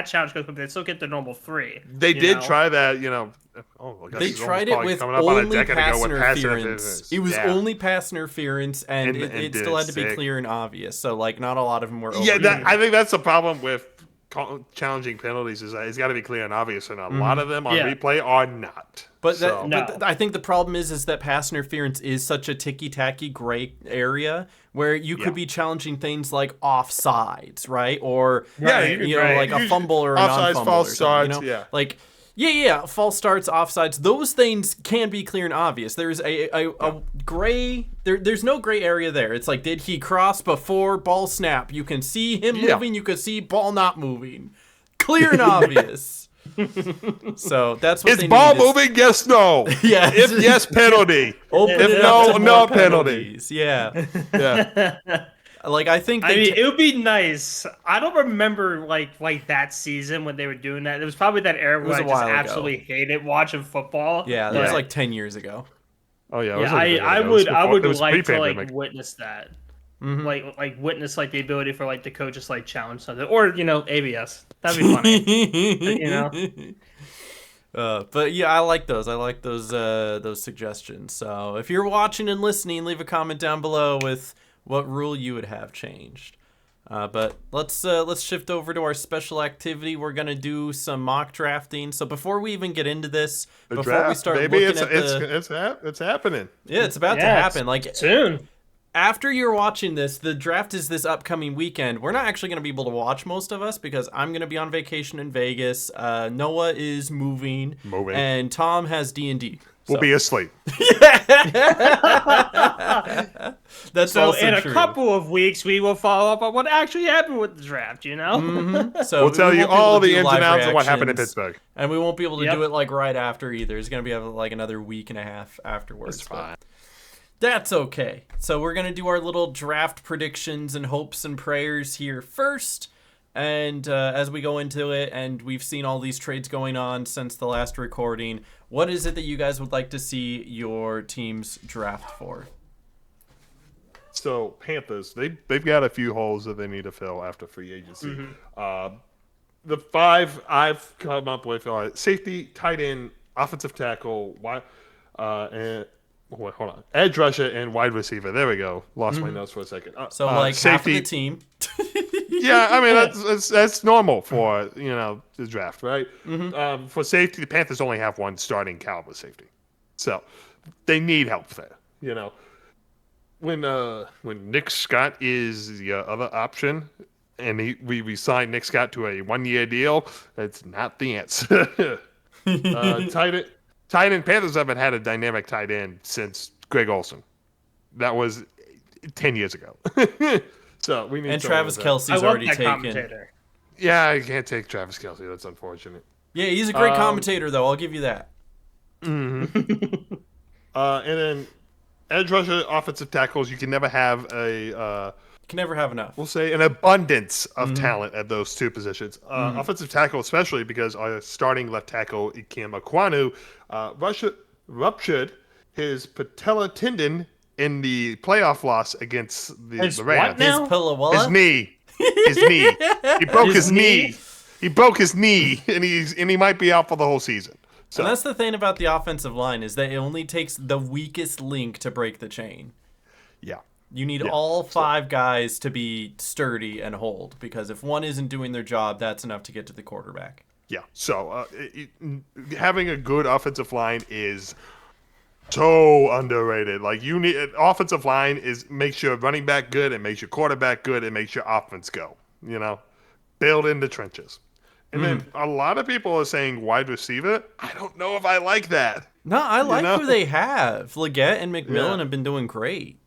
challenge goes, but they still get the normal 3. They you did know? try that. I guess They it's tried almost it probably with coming up on a only decade pass ago with interference. It was Yeah. only pass interference, and And it did still it had to be sick. clear and obvious. So, like, not a lot of them were over. Yeah, I think that's the problem with challenging penalties is that it's got to be clear and obvious, and a lot of them on Yeah. replay are not. But, So- I think the problem is that pass interference is such a ticky-tacky gray area where you could Yeah. be challenging things like offsides, right? Or Right, you know, right. like a Usually fumble or a offsides, non-fumble false or something, starts, yeah. Like false starts, offsides. Those things can be clear and obvious. There's a gray. There's no gray area there. It's like, did he cross before ball snap? You can see him Yeah. moving. You can see ball not moving. Clear and obvious. So that's what Is they ball need is- moving? Yes, no. Yeah. If yes, penalty. Open If it no, up to no more penalty. penalties. Yeah. Yeah. Like I think I they mean, it would be nice. I don't remember like that season when they were doing that. It was probably that era was where I a just while ago. absolutely hated watching football. yeah, that was Yeah. like 10 years ago. Oh yeah. it Yeah, was like a bit I ago. It was would before- it was like to pre-pandemic. like witness that. Mhm. Like witness like the ability for like the coaches like challenge something, or ABS. That'd be funny. You know? But yeah, I like those suggestions. So if you're watching and listening, leave a comment down below with what rule you would have changed. But let's shift over to our special activity. We're gonna do some mock drafting. So before we even get into this, The before draft, we start baby, looking at it's happening. yeah, it's about to Yeah, happen. Like Soon. after you're watching this, the draft is this upcoming weekend. We're not actually going to be able to watch most of us because I'm going to be on vacation in Vegas. Noah is moving. And Tom has D&D. We'll be asleep. That's So also in a true. couple of weeks, we will follow up on what actually happened with the draft. So We'll tell we you won't be able all to the do ins live and outs of what happened in reactions, Pittsburgh. and we won't be able to Yep. do it like right after either. It's going to be like another week and a half afterwards. It's but fine. That's okay. So we're going to do our little draft predictions and hopes and prayers here first. And as we go into it, and we've seen all these trades going on since the last recording, what is it that you guys would like to see your teams draft for? So Panthers, they've got a few holes that they need to fill after free agency. the five I've come up with are safety, tight end, offensive tackle, and wait, hold on, edge rusher, and wide receiver. There we go. Lost my notes for a second. So like half of the Safety. team. Yeah, I mean that's normal for the draft, right? For safety, the Panthers only have one starting caliber safety, so they need help there. When Nick Scott is the other option, and we signed Nick Scott to a 1-year deal, that's not the answer. Tight end, Panthers haven't had a dynamic tight end since Greg Olson. That was 10 years ago. So we need. And someone Travis with that. I Kelsey's love already that taken. commentator. Yeah, I can't take Travis Kelsey. That's unfortunate. Yeah, he's a great commentator though. I'll give you that. And then edge rusher, offensive tackles. You can never have a. Can never have enough. We'll say an abundance of talent at those two positions. Offensive tackle, especially because our starting left tackle, Ikem Ekwonu, ruptured his patella tendon in the playoff loss against the His the what Rams. now? His Pillawalla? His knee. His knee. He broke His his knee. knee? He broke his knee, and he might be out for the whole season. So And that's the thing about the offensive line is that it only takes the weakest link to break the chain. yeah. You need all five guys to be sturdy and hold, because if one isn't doing their job, that's enough to get to the quarterback. Yeah. So having a good offensive line is so underrated. Like you need an offensive line makes your running back good, it makes your quarterback good, it makes your offense go. Build in the trenches. And then a lot of people are saying wide receiver. I don't know if I like that. No, I like who they have. Leggett and McMillan have been doing great.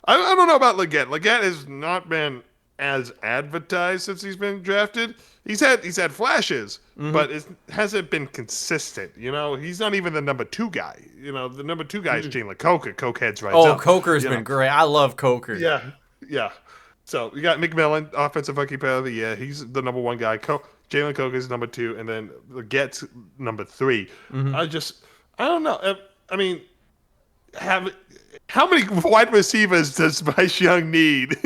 I don't know about Leggett. Leggett has not been as advertised since he's been drafted. He's had flashes, but it hasn't been consistent. He's not even the number 2 guy. The number 2 guy is Jalen Coker. Cokehead's right. Oh, Coker's been great. I love Coker. Yeah. So you got McMillan, offensive rookie player of the year. He's the number 1 guy. Jalen Coker's number 2, and then Leggett's number 3. I don't know. I mean, how many wide receivers does Bryce Young need?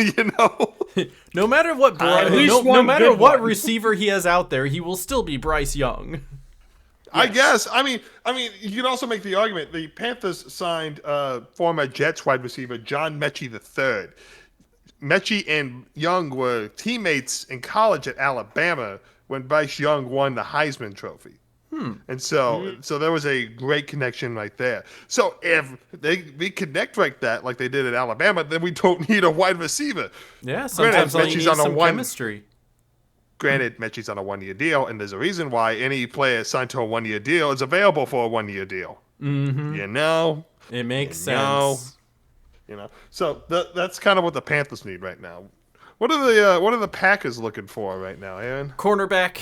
No matter what, At least no one matter good what one. receiver he has out there, he will still be Bryce Young. I guess. I mean, you can also make the argument. The Panthers signed former Jets wide receiver John Mechie III. Mechie and Young were teammates in college at Alabama when Bryce Young won the Heisman Trophy. And so there was a great connection right there. So if we connect like that, like they did at Alabama, then we don't need a wide receiver. Yeah, sometimes all you need is some chemistry. Granted, Mechie's on a 1-year deal, and there's a reason why any player signed to a 1-year deal is available for a 1-year deal. It makes sense. So that's kind of what the Panthers need right now. What are the Packers looking for right now, Aaron? Cornerback.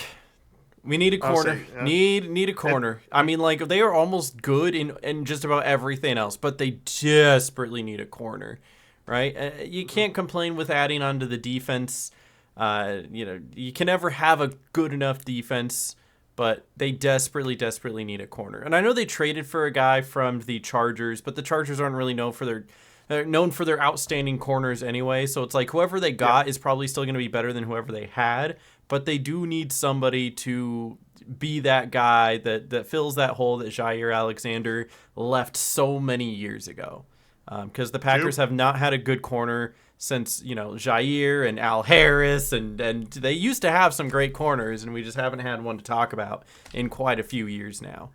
We need a corner. Need a corner. I mean, like, they are almost good in just about everything else, but they desperately need a corner, right? You can't complain with adding onto the defense. You can never have a good enough defense, but they desperately need a corner. And I know they traded for a guy from the Chargers, but the Chargers aren't really known for their outstanding corners anyway. So it's like whoever they got is probably still going to be better than whoever they had. But they do need somebody to be that guy that fills that hole that Jair Alexander left so many years ago. Because the Packers have not had a good corner since, Jair and Al Harris. And they used to have some great corners, and we just haven't had one to talk about in quite a few years now.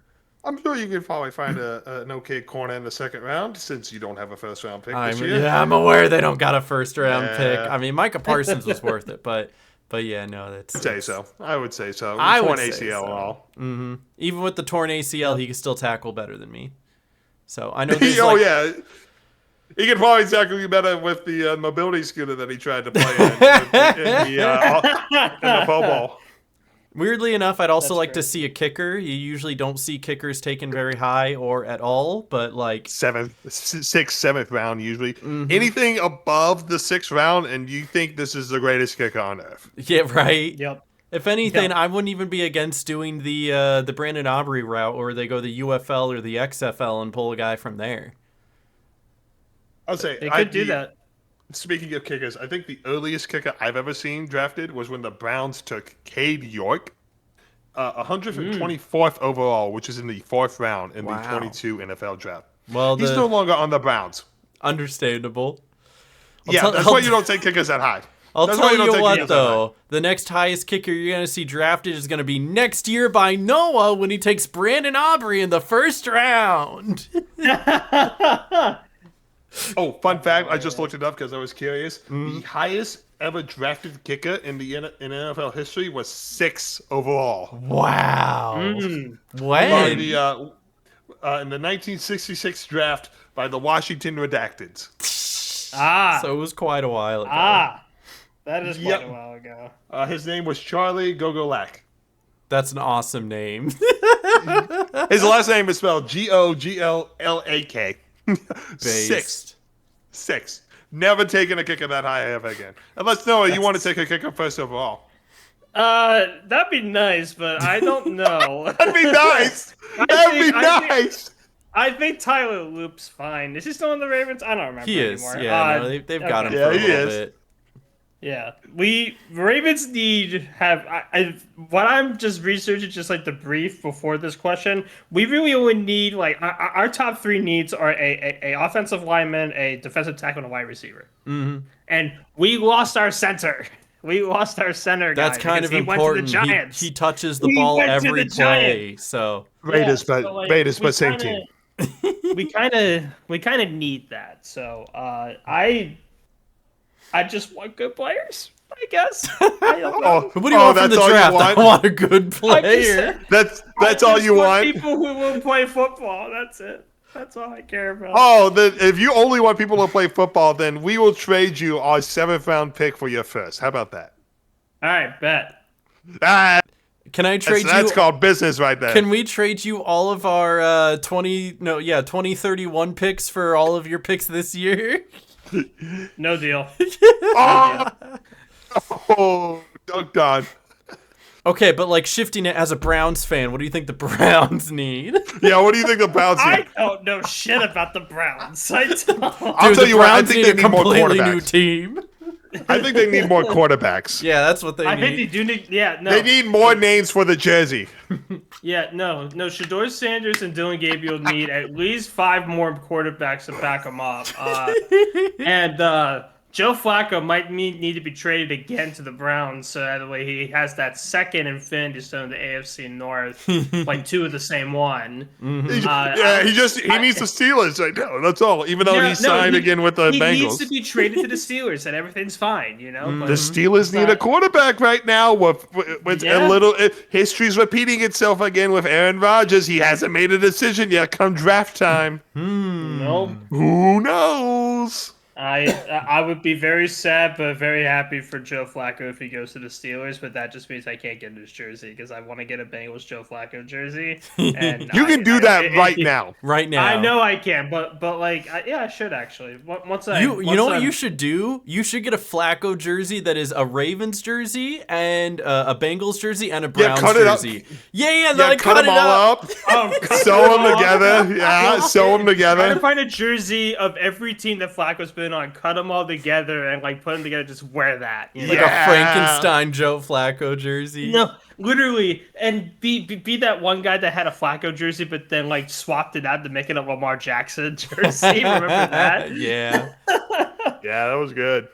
I'm sure you could probably find an okay corner in the second round since you don't have a first-round pick this year. Yeah, I'm aware they don't got a first-round pick. I mean, Micah Parsons was worth it, but yeah, no, that's. I would say so. I would torn say ACL so. and all. Mm-hmm. Even with the torn ACL, he can still tackle better than me. So I know. There's yeah, he could probably tackle you better with the mobility scooter that he tried to play in the Pro Bowl. Weirdly enough, I'd also like to see a kicker. You usually don't see kickers taken very high or at all, but like 7th, 7th round usually. Anything above the 6th round, and you think this is the greatest kicker on earth. Yeah, right. Yep. If anything, I wouldn't even be against doing the Brandon Aubrey route, or they go the UFL or the XFL and pull a guy from there. I'll say They could do that. Speaking of kickers, I think the earliest kicker I've ever seen drafted was when the Browns took Cade York, 124th overall, which is in the 4th round in the Wow. 22 NFL draft. Well, He's no longer on the Browns. understandable. Yeah, that's why you don't take kickers that high. I'll That's why tell don't you take what, kickers that high. though. The next highest kicker you're going to see drafted is going to be next year by Noah when he takes Brandon Aubrey in the 1st round. Oh, fun fact! I just looked it up because I was curious. The highest ever drafted kicker in NFL history was 6 overall. Wow. By When? the in the 1966 draft by the Washington Redacteds. So it was quite a while ago. That is quite a while ago. His name was Charlie Gogolak. That's an awesome name. His last name is spelled Goglak. Based. Six. Never taken a kicker that high ever again. Unless, Noah, you want to take a kicker first overall. That'd be nice, but I don't know. That'd be nice. That'd be nice. I think Tyler Loop's fine. Is he still in the Ravens? I don't remember He is. anymore. Yeah, no, they've got him Yeah, for a he little is. bit. Yeah, Ravens need what I'm just researching, just like the brief before this question. We really only need like our top 3 needs are a offensive lineman, a defensive tackle, and a wide receiver. Mm-hmm. And we lost our center. We lost our center guy. That's kind of because important. He went to the Giants. He touches the He ball went to every the play. Giants. So Raiders, Yeah, but so, like, Raiders, we but same kinda- team. we kind of need that. So I just want good players, I guess. I don't know. what do you want from that's the all you draft? I want? want a good I player. just- That's I all just you want. People who will play football. That's it. That's all I care about. Oh, if you only want people to play football, then we will trade you our 7th round pick for your first. How about that? All right, bet. Can I trade That's you? called business right there. Can we trade you all of our 2031 picks for all of your picks this year? No deal. Oh, dunked on. Okay, but like shifting it as a Browns fan, what do you think the Browns need? Yeah, what do you think the Browns I need? don't know shit about the Browns. I don't. I'll Dude, tell the you what, I Browns think need they a need more completely new quarterbacks. team. I think they need more quarterbacks. Yeah, that's what they I need. think they do need. Yeah, no. They need more names for the jersey. Yeah, no. Shador Sanders and Dylan Gabriel need at least 5 more quarterbacks to back them up. And Joe Flacco might need to be traded again to the Browns, so that way he has that second Infinity Stone in the AFC North, like 2 of the same one. He needs the Steelers right now. That's all. Even though he signed again with the he Bengals. needs to be traded to the Steelers, and everything's fine, you know. But The Steelers need a quarterback right now. With Yeah. a little history's repeating itself again with Aaron Rodgers. He hasn't made a decision yet. Come draft time, nope. who knows? I would be very sad but very happy for Joe Flacco if he goes to the Steelers, but that just means I can't get his jersey because I want to get a Bengals Joe Flacco jersey. And You can do that right now. Right now. I know I can, but like I should actually. You know what you should do? You should get a Flacco jersey that is a Ravens jersey and a Bengals jersey and a Browns cut it up. jersey. Yeah, Yeah, cut them all up. Sew them together. Yeah, sew them Try to together. find a jersey of every team that Flacco's been on, cut them all together, and like put them together. Just wear that. You know? like a Frankenstein Joe Flacco jersey. No, literally, and be that one guy that had a Flacco jersey, but then like swapped it out to make it a Lamar Jackson jersey. Remember that? Yeah. Yeah, that was good.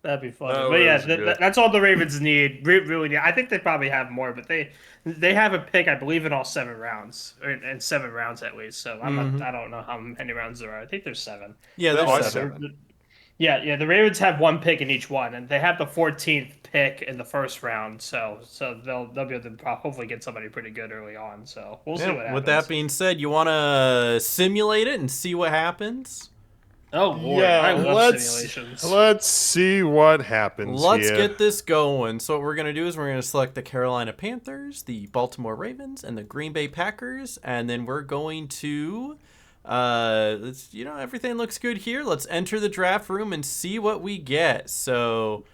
That'd be funny. That But yeah, was good. that's all the Ravens need. Really need. I think they probably have more, but they have a pick, I believe, in all 7 rounds, or in 7 rounds at least. So I don't know how many rounds there are. I think there's 7. Yeah, No, there's it's 7. Yeah. The Ravens have 1 pick in each one, and they have the 14th pick in the first round. So they'll be able to hopefully get somebody pretty good early on. So we'll see what happens. With that being said, you want to simulate it and see what happens? Oh Lord, Yeah, I love let's simulations. let's see what happens. Let's here. get this going. So what we're going to do is we're going to select the Carolina Panthers, the Baltimore Ravens, and the Green Bay Packers, and then we're going to everything looks good here. Let's enter the draft room and see what we get. So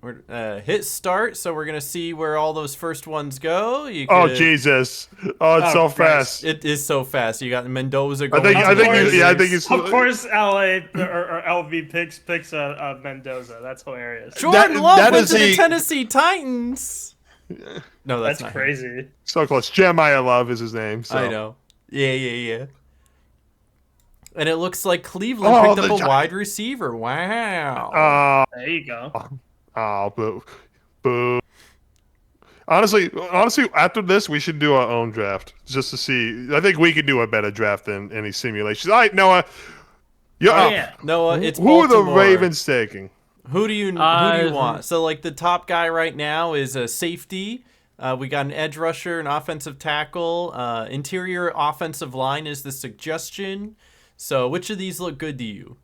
We're hit start, so we're gonna see where all those first ones go. Oh Jesus! Oh, it's so fast. It is so fast. You got Mendoza I going. think Of course, LA or LV picks Mendoza. That's hilarious. Jordan Love that went is to the the- Tennessee Titans. No, that's not him. crazy. So close. Jeremiah Love is his name. So. I know. Yeah. And it looks like Cleveland picked up a wide receiver. Wow. There you go. Boo. Boo. Honestly, after this, we should do our own draft just to see. I think we could do a better draft than any simulations. All right, Noah. You're up. Yeah. Noah, it's Who are the Baltimore. Ravens taking? Who do you want? So like the top guy right now is a safety. We got an edge rusher, an offensive tackle, interior offensive line is the suggestion. So which of these look good to you?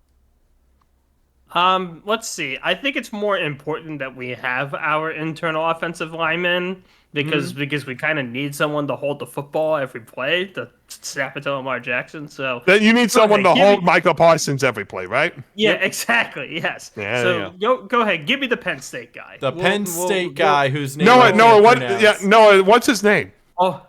Let's see. I think it's more important that we have our internal offensive linemen because we kind of need someone to hold the football every play to snap it to Lamar Jackson. So Then you need someone to give hold me- Michael Parsons every play, right? yeah, exactly. Yes. Yeah, so go ahead. Give me the Penn State guy. The Penn State guy whose name Noah, I can't what? pronounce. Yeah, Noah, what's his name? Oh.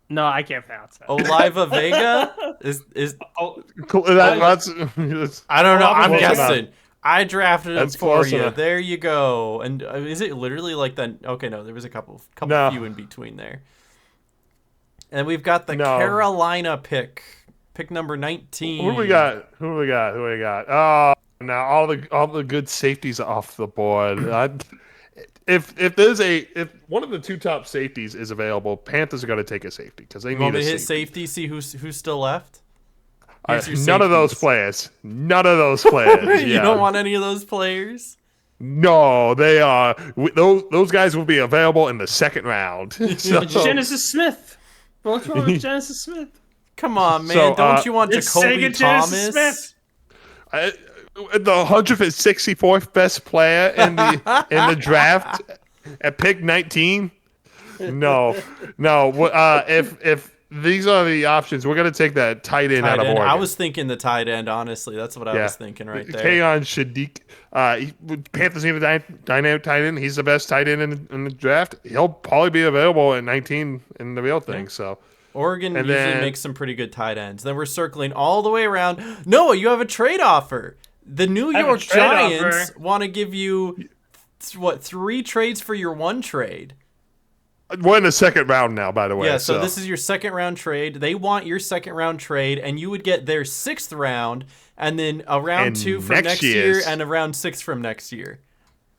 No, I can't pronounce that. Oliva Vega is That's I don't know. Oliva I'm Vega. guessing. I drafted him That's for close you. enough. There you go. And is it literally like that? Okay, no, there was a couple No. few in between there. And we've got the No. Carolina pick number 19. Who do we got? Oh, now all the good safeties are off the board. If one of the two top safeties is available, Panthers are going to take a safety because they You want need me a to hit safety. safety? See who's still left. Here's your None of those safeties. players. None of those players. You yeah. don't want any of those players. No, they are. Those guys will be available in the second round. So- It's Genesis Smith. What's wrong with Genesis Smith? Come on, man! So, Don't you want it's Jacoby Sega Genesis Thomas? Smith. the 164th best player in the draft at pick 19. No. If these are the options, we're gonna take that tight end out of Oregon. I was thinking the tight end. Honestly, that's what I was thinking right there. Kayon Shadik. Panthers need a dynamic tight end. He's the best tight end in the draft. He'll probably be available at 19 in the real thing. So Oregon And usually then- makes some pretty good tight ends. Then we're circling all the way around. Noah, you have a trade offer. The New have a York trade Giants offer. want to give you 3 trades for your 1 trade. we're in the second round now, by the way. Yeah, so this is your second round trade. They want your second round trade, and you would get their 6th round, and then a round And 2 from next next year, year's. and a round 6 from next year.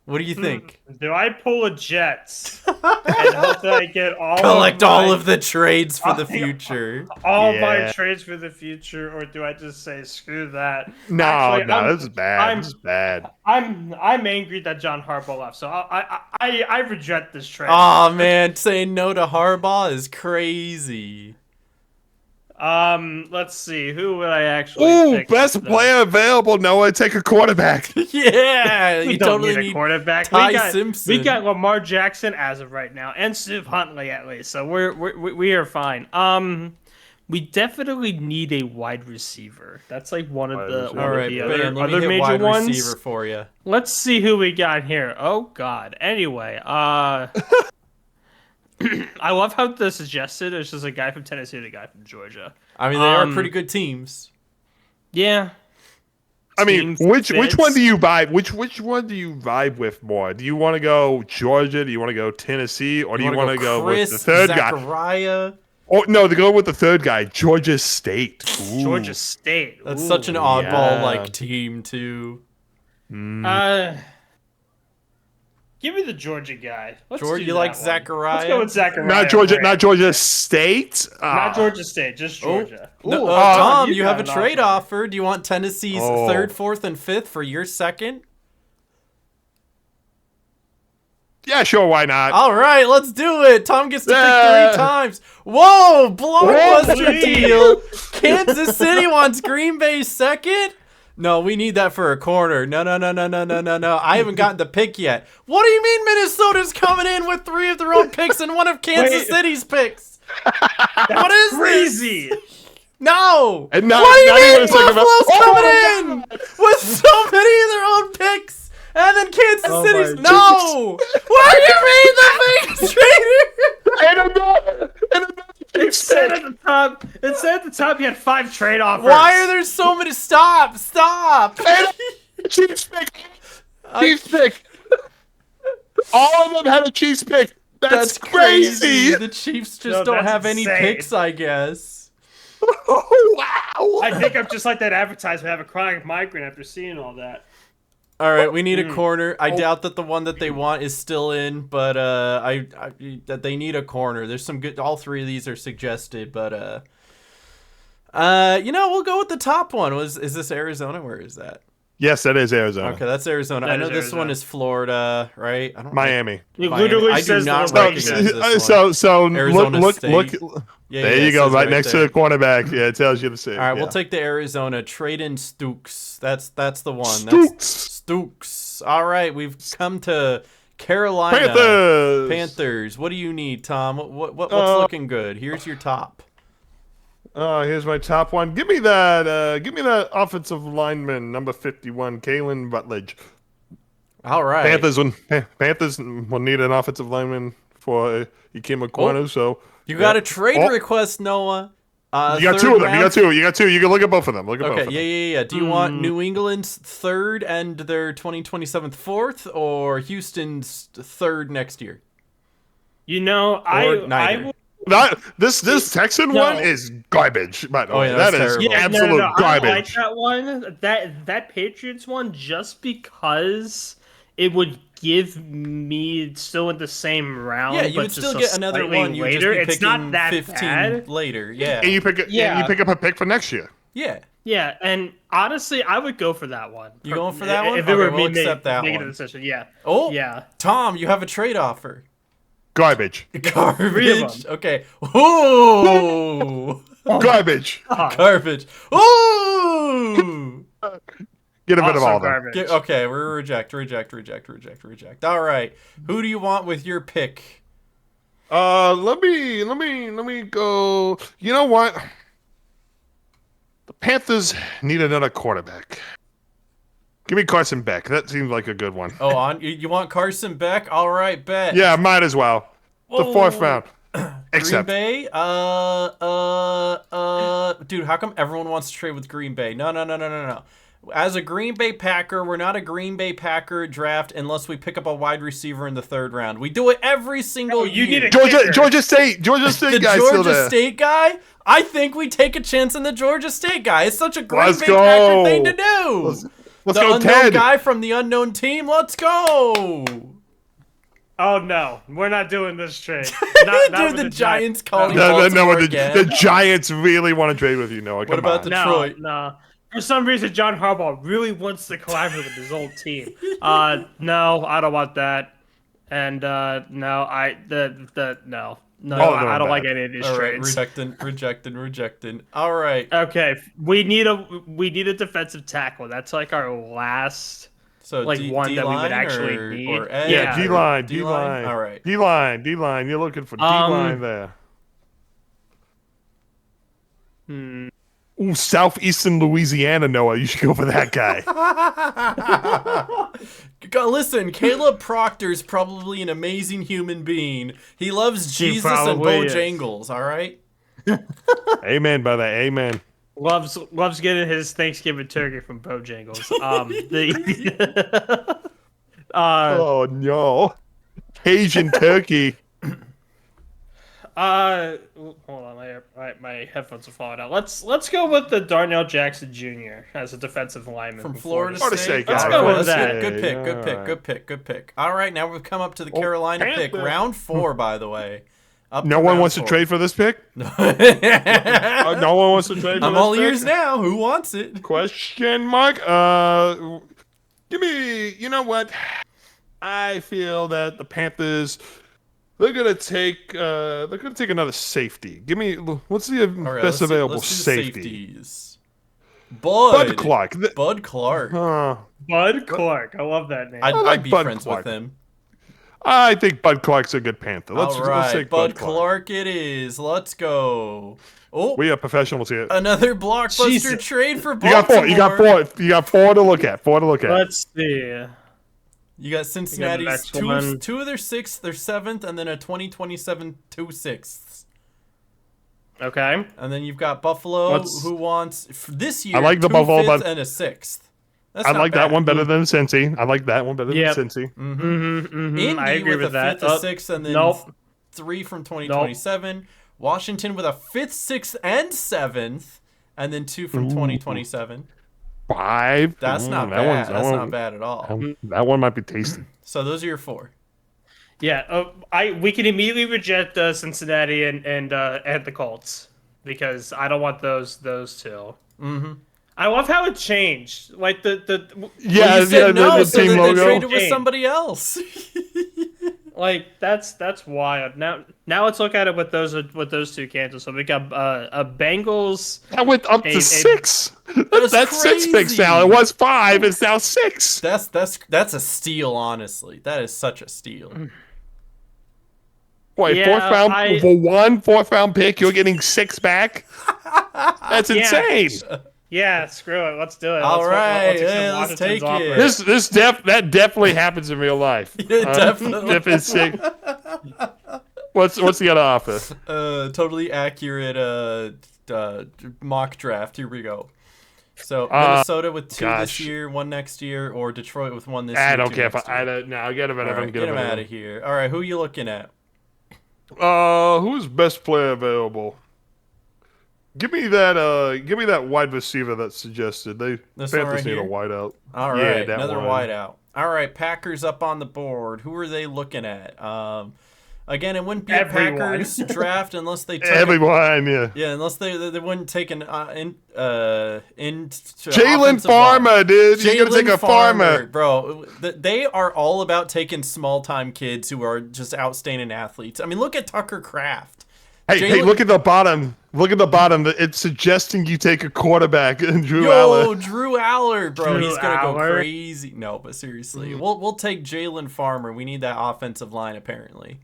What do you think? Do I pull a Jets and hope that I get Collect of all my- of the trades for the future. all my Yeah. trades for the future, or do I just say screw that? No, Actually, this is bad. This is bad. I'm angry that John Harbaugh left, so I reject this trade. Oh man, saying no to Harbaugh is crazy. Let's see, who would I actually Ooh, pick? best though? player available. Noah, take a quarterback. Yeah, We you don't totally need a quarterback. Ty Simpson. We got Lamar Jackson as of right now, and Steve Huntley at least, so we are fine. We definitely need a wide receiver. That's like one of the receiver. All right, the Ben, let me other hit major wide ones. receiver for you. Let's see who we got here. Oh God. Anyway, I love how the suggested it's just a guy from Tennessee and a guy from Georgia. I mean, they are pretty good teams. Yeah. I mean, Team which fits. one do you vibe? Which one do you vibe with more? Do you want to go Georgia? Do you want to go Tennessee? Or do you want to go with the third guy? Zachariah. Oh no, to go with the third guy, Georgia State. Ooh. Georgia State. That's Ooh. such an oddball yeah. like team too. Give me the Georgia guy. Let's Georgia, do you like that one. Zachariah? Let's go with Zachariah. Not Georgia, Grant. not Georgia State. Not Georgia State, just Georgia. No, Ooh, Tom, you got have a an trade offer. offer. Do you want Tennessee's Oh. 3rd, 4th, and 5th for your 2nd? Yeah, sure, why not? All right, let's do it. Tom gets to Yeah. pick 3 times. Whoa, blockbuster Holy. deal. Kansas City wants Green Bay 2nd? No, we need that for a corner. No. I haven't gotten the pick yet. What do you mean Minnesota's coming in with 3 of their own picks and 1 of Kansas Wait. City's picks? That's What is crazy. No! And not, What do not you even mean a second Buffalo's Oh coming my in God! with so many of their own picks? And then Kansas Oh City's my no! What do you mean the Vegas trader? And another It said at the top. It said at the top you had 5 trade offers. Why are there so many? Stop! Stop! And a Chiefs pick. Chiefs pick. All of them had a Chiefs pick. That's crazy. The Chiefs just No, don't that's have any insane. picks, I guess. Oh, wow. I think I'm just like that advertisement. I have a chronic migraine after seeing all that. All right, we need a corner. I doubt that the one that they want is still in, but I that they need a corner. There's some good. All 3 of these are suggested, but we'll go with the top one. Is this Arizona? Where is that? Yes, that is Arizona. Okay, that's Arizona. That I know is this one Arizona. is Florida, right? I don't Miami. It Miami. literally I do says not the recognize location. this one. So Arizona look. State. Yeah, There yeah, you it go, says right next to there. the cornerback. Yeah, it tells you the state. All right, we'll take the Arizona. Trade in Stooks. That's the one. Stooks. Stooks. All right, we've come to Carolina Panthers. Panthers. What do you need, Tom? What's looking good? Here's your top. Here's my top one. Give me that offensive lineman, number 51, Kalen Rutledge. All right. Panthers will need an offensive lineman for Ikem Ekwonu, so You got a trade request, Noah. you got 2 of them. You got 2. You got 2. You can look at both of them. Look at both of them. Yeah. Do you want New England's 3rd and their 2027 4th, or Houston's 3rd next year? You know, neither. This Texan No. one is garbage. By the way, yeah, that's that is terrible. absolute I garbage. like that one. That Patriots one, just because it would give me still in the same round. Yeah, you but would just still a get another slightly one. You would later. just be It's not picking that 15 bad. later. Yeah. And you pick up a pick for next year. Yeah. Yeah, and honestly, I would go for that one. You going for that one? If it were Okay, we'll me accept that making one. a decision, yeah. Oh, Yeah. Tom, you have a trade offer. Garbage. Three of Garbage. them. Okay. Ooh. Garbage. Garbage. Ooh. Get a bit of Also all of them. garbage. Okay, we're reject. All right. Who do you want with your pick? Let me go. You know what? The Panthers need another quarterback. Give me Carson Beck. That seems like a good one. Oh, you want Carson Beck? All right, bet. Yeah, might as well. The Whoa. 4th round. Green Except Bay? Dude, how come everyone wants to trade with Green Bay? No. As a Green Bay Packer, we're not a Green Bay Packer draft unless we pick up a wide receiver in the 3rd round. We do it every single you year. need a Georgia State the guy's still Georgia there. State guy? I think we take a chance on the Georgia State guy. It's such a Green Let's Bay go. Packer thing to do. Let's the go, unknown Ted. guy from the unknown team. Let's go. Oh no, we're not doing this trade. Dude, the Giants calling No, Baltimore the again. Giants really want to trade with you, Noah. Come about on. the- No, Detroit. no. For some reason, John Harbaugh really wants to collaborate with his old team. No, I don't want that. And no, no, I don't like any of these All right, trades. rejecting. All right. Okay, we need a defensive tackle. That's like our last. So Like one that we would D-line actually or, need? or edge Yeah, or D-line. All right. D-line. You're looking for D-line there. Ooh, southeastern Louisiana, Noah. You should go for that guy. Listen, Caleb Proctor's probably an amazing human being. He loves He Jesus and probably is. Bojangles, all right? Amen, brother. Amen. Loves getting his Thanksgiving turkey from Bojangles. Oh, no. Cajun turkey. Hold on, my headphones are falling out. Let's go with the Darnell Jackson Jr. as a defensive lineman From Florida Florida State. State guy. Let's go with That's that. Good pick. All right, now we've come up to the Carolina pick. Panther. Round 4, by the way. Up No to one round wants to 4. trade for this pick? No No one wants to trade for I'm this all pick? ears now. Who wants it? Question mark? Give me, you know what? I feel that the Panthers, they're gonna take another safety. Give me, what's the All right, best available let's do safety? safeties. Bud Clark. Bud Clark. Bud Clark. I love that name. I'd like be Bud friends Clark. with him. I think Bud Clark's a good Panther. Let's All take right, Bud Bud Clark it is. Let's go. Oh, We are professionals here. another blockbuster Jesus. trade for You got Baltimore. four. You got four. You got four to look at. Four to look at. Let's see. You got Cincinnati's next one. two of their sixth, their seventh, and then a 2027 two sixths. Okay. And then you've got Buffalo, who wants this year I like the two Buffalo, fifths but and a sixth. That's I not like bad. that one better than Cincy. I like that one better Yep. than Cincy. Indy I agree with a that. fifth, a sixth, and then Nope. 3 from 2027. Washington with a fifth, sixth, and seventh, and then 2 from 2027. 5. That's not bad. That's not bad at all. That one might be tasty. So those are your 4. Yeah. We can immediately reject Cincinnati and the Colts because I don't want those two. Mm-hmm. I love how it changed. Like the Yeah, Well, you said no, the so team that they logo. traded with Hey. somebody else. like that's wild. Now let's look at it with those two Kansas. So we got a Bengals. That went up to 6. That's 6 crazy. picks now. It was 5. It's now 6. That's a steal, honestly. That is such a steal. Wait, Yeah, for one fourth round pick, you're getting 6 back? That's insane. Yeah, screw it. Let's do it. All right, accept yeah, let's Washington's take offer. it. That definitely happens in real life. Definitely. If it's 6. What's the other offer? Totally accurate mock draft. Here we go. So Minnesota with 2 this year, 1 next year, or Detroit with 1 this year. I don't 2 care if next year. I don't. No, get him out of him. Get him out of here. All right, who you looking at? Who's best player available? Give me that wide receiver that's suggested. This one Panthers right need here? a wideout. All Yeah, right, that another one. wideout. All right, Packers up on the board. Who are they looking at? Again, it wouldn't be Everyone. a Packers draft unless they took Everyone, yeah. yeah, unless they wouldn't take an Jalen Farmer, dude. You're gonna take a farmer. Bro. They are all about taking small time kids who are just outstanding athletes. I mean, look at Tucker Kraft. Hey, look at the bottom. Look at the bottom. It's suggesting you take a quarterback, Drew Aller. Drew Aller, bro. Drew He's gonna go Aller. crazy. No, but seriously, we'll take Jalen Farmer. We need that offensive line apparently.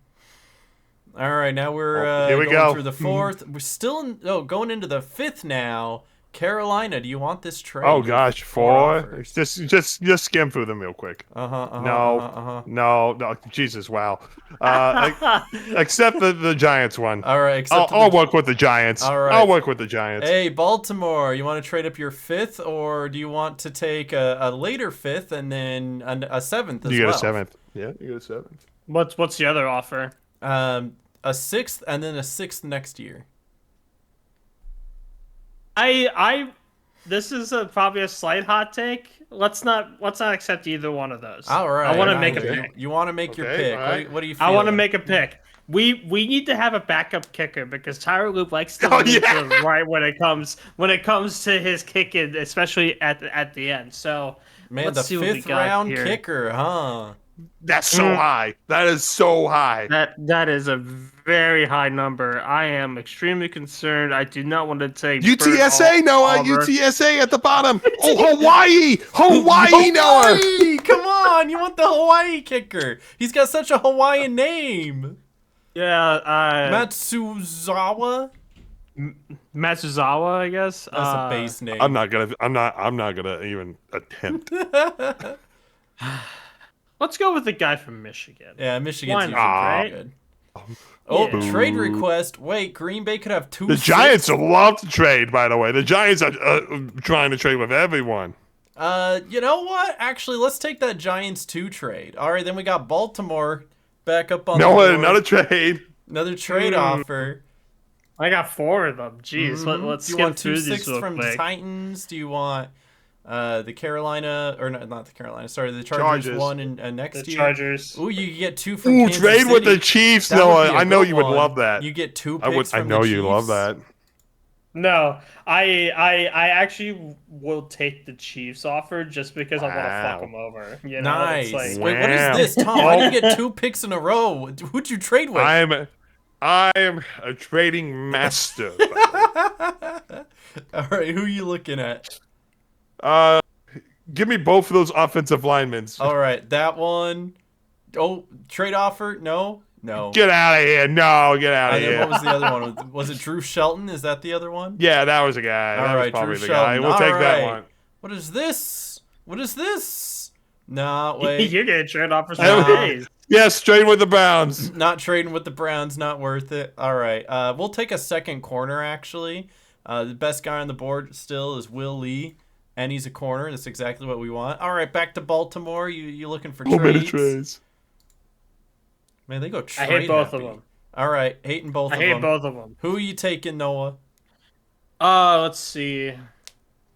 All right, now we're here we going go. through the 4th. We're still going into the 5th now. Carolina, do you want this trade? Oh gosh, 4. offers. Just skim through them real quick. No, Jesus, wow. Except the Giants one. All right, I'll work with the Giants. All right. I'll work with the Giants. Hey, Baltimore, you want to trade up your 5th, or do you want to take a later 5th and then a 7th as well? You get a 7th. Yeah, you get a 7th. What's the other offer? A 6th and then a 6th next year. This is probably a slight hot take. Let's not accept either one of those. All right. I want to make a pick. You want to make your Okay, pick. all right. What do you feel? I want to make a pick. We need to have a backup kicker because Tyler Loop likes to lean to the right when it comes to his kicking, especially at the end. So Man, let's the see what we 5th got round here. kicker, huh? That's so high. That is so high. That is a very high number. I am extremely concerned. I do not want to take UTSA, Noah. Auburn. UTSA at the bottom. Oh, Hawaii, Noah. Hawaii! Come on, you want the Hawaii kicker? He's got such a Hawaiian name. Yeah, Matsuzawa. Matsuzawa, I guess. That's a base name. I'm not gonna even attempt. Let's go with the guy from Michigan. Yeah, Michigan's Why usually not, pretty right? good. Oh, Yeah. trade request. Wait, Green Bay could have 2 The Giants love to trade, by the way. The Giants are trying to trade with everyone. You know what? Actually, let's take that Giants 2 trade. All right, then we got Baltimore back up on the board. Another trade. Another trade offer. I got 4 of them. Jeez, let's Do you skim want 2 through these sixths real from quick. the Titans? Do you want the Carolina or not the Carolina? Sorry, the Chargers. 1 and next The year. Chargers. Ooh, you get 2 from Ooh, Kansas trade with City. the Chiefs, That would Noah. be a I know good you would one. love that. You get 2 I picks from know the you love Chiefs. that. No, I actually will take the Chiefs offer just because I want to fuck them over. You know, Nice. It's like, Wait, what Wow. is this, Tom? Why do you get 2 picks in a row? Who'd you trade with? I'm a trading master. All right, who are you looking at? Give me both of those offensive linemen. All right, that one, Oh, trade offer? No. Get out of here! No, get out of And then here! what was the other one? Was it Drew Shelton? Is that the other one? Yeah, that was a guy. All That was right, probably Drew the guy. Shelton. We'll take All that right. one. What is this? What is this? Nah, wait. You're getting trade offers for Nah. days. Yes, trade with the Browns. Not trading with the Browns. Not worth it. All right. We'll take a second corner, actually. The best guy on the board still is Will Lee, and he's a corner. That's exactly what we want. All right, back to Baltimore. You looking for How many trades? trades? Man, they go I trade hate both happy. of them. All right, hating both I of hate them. both of them. Who are you taking, Noah? Let's see.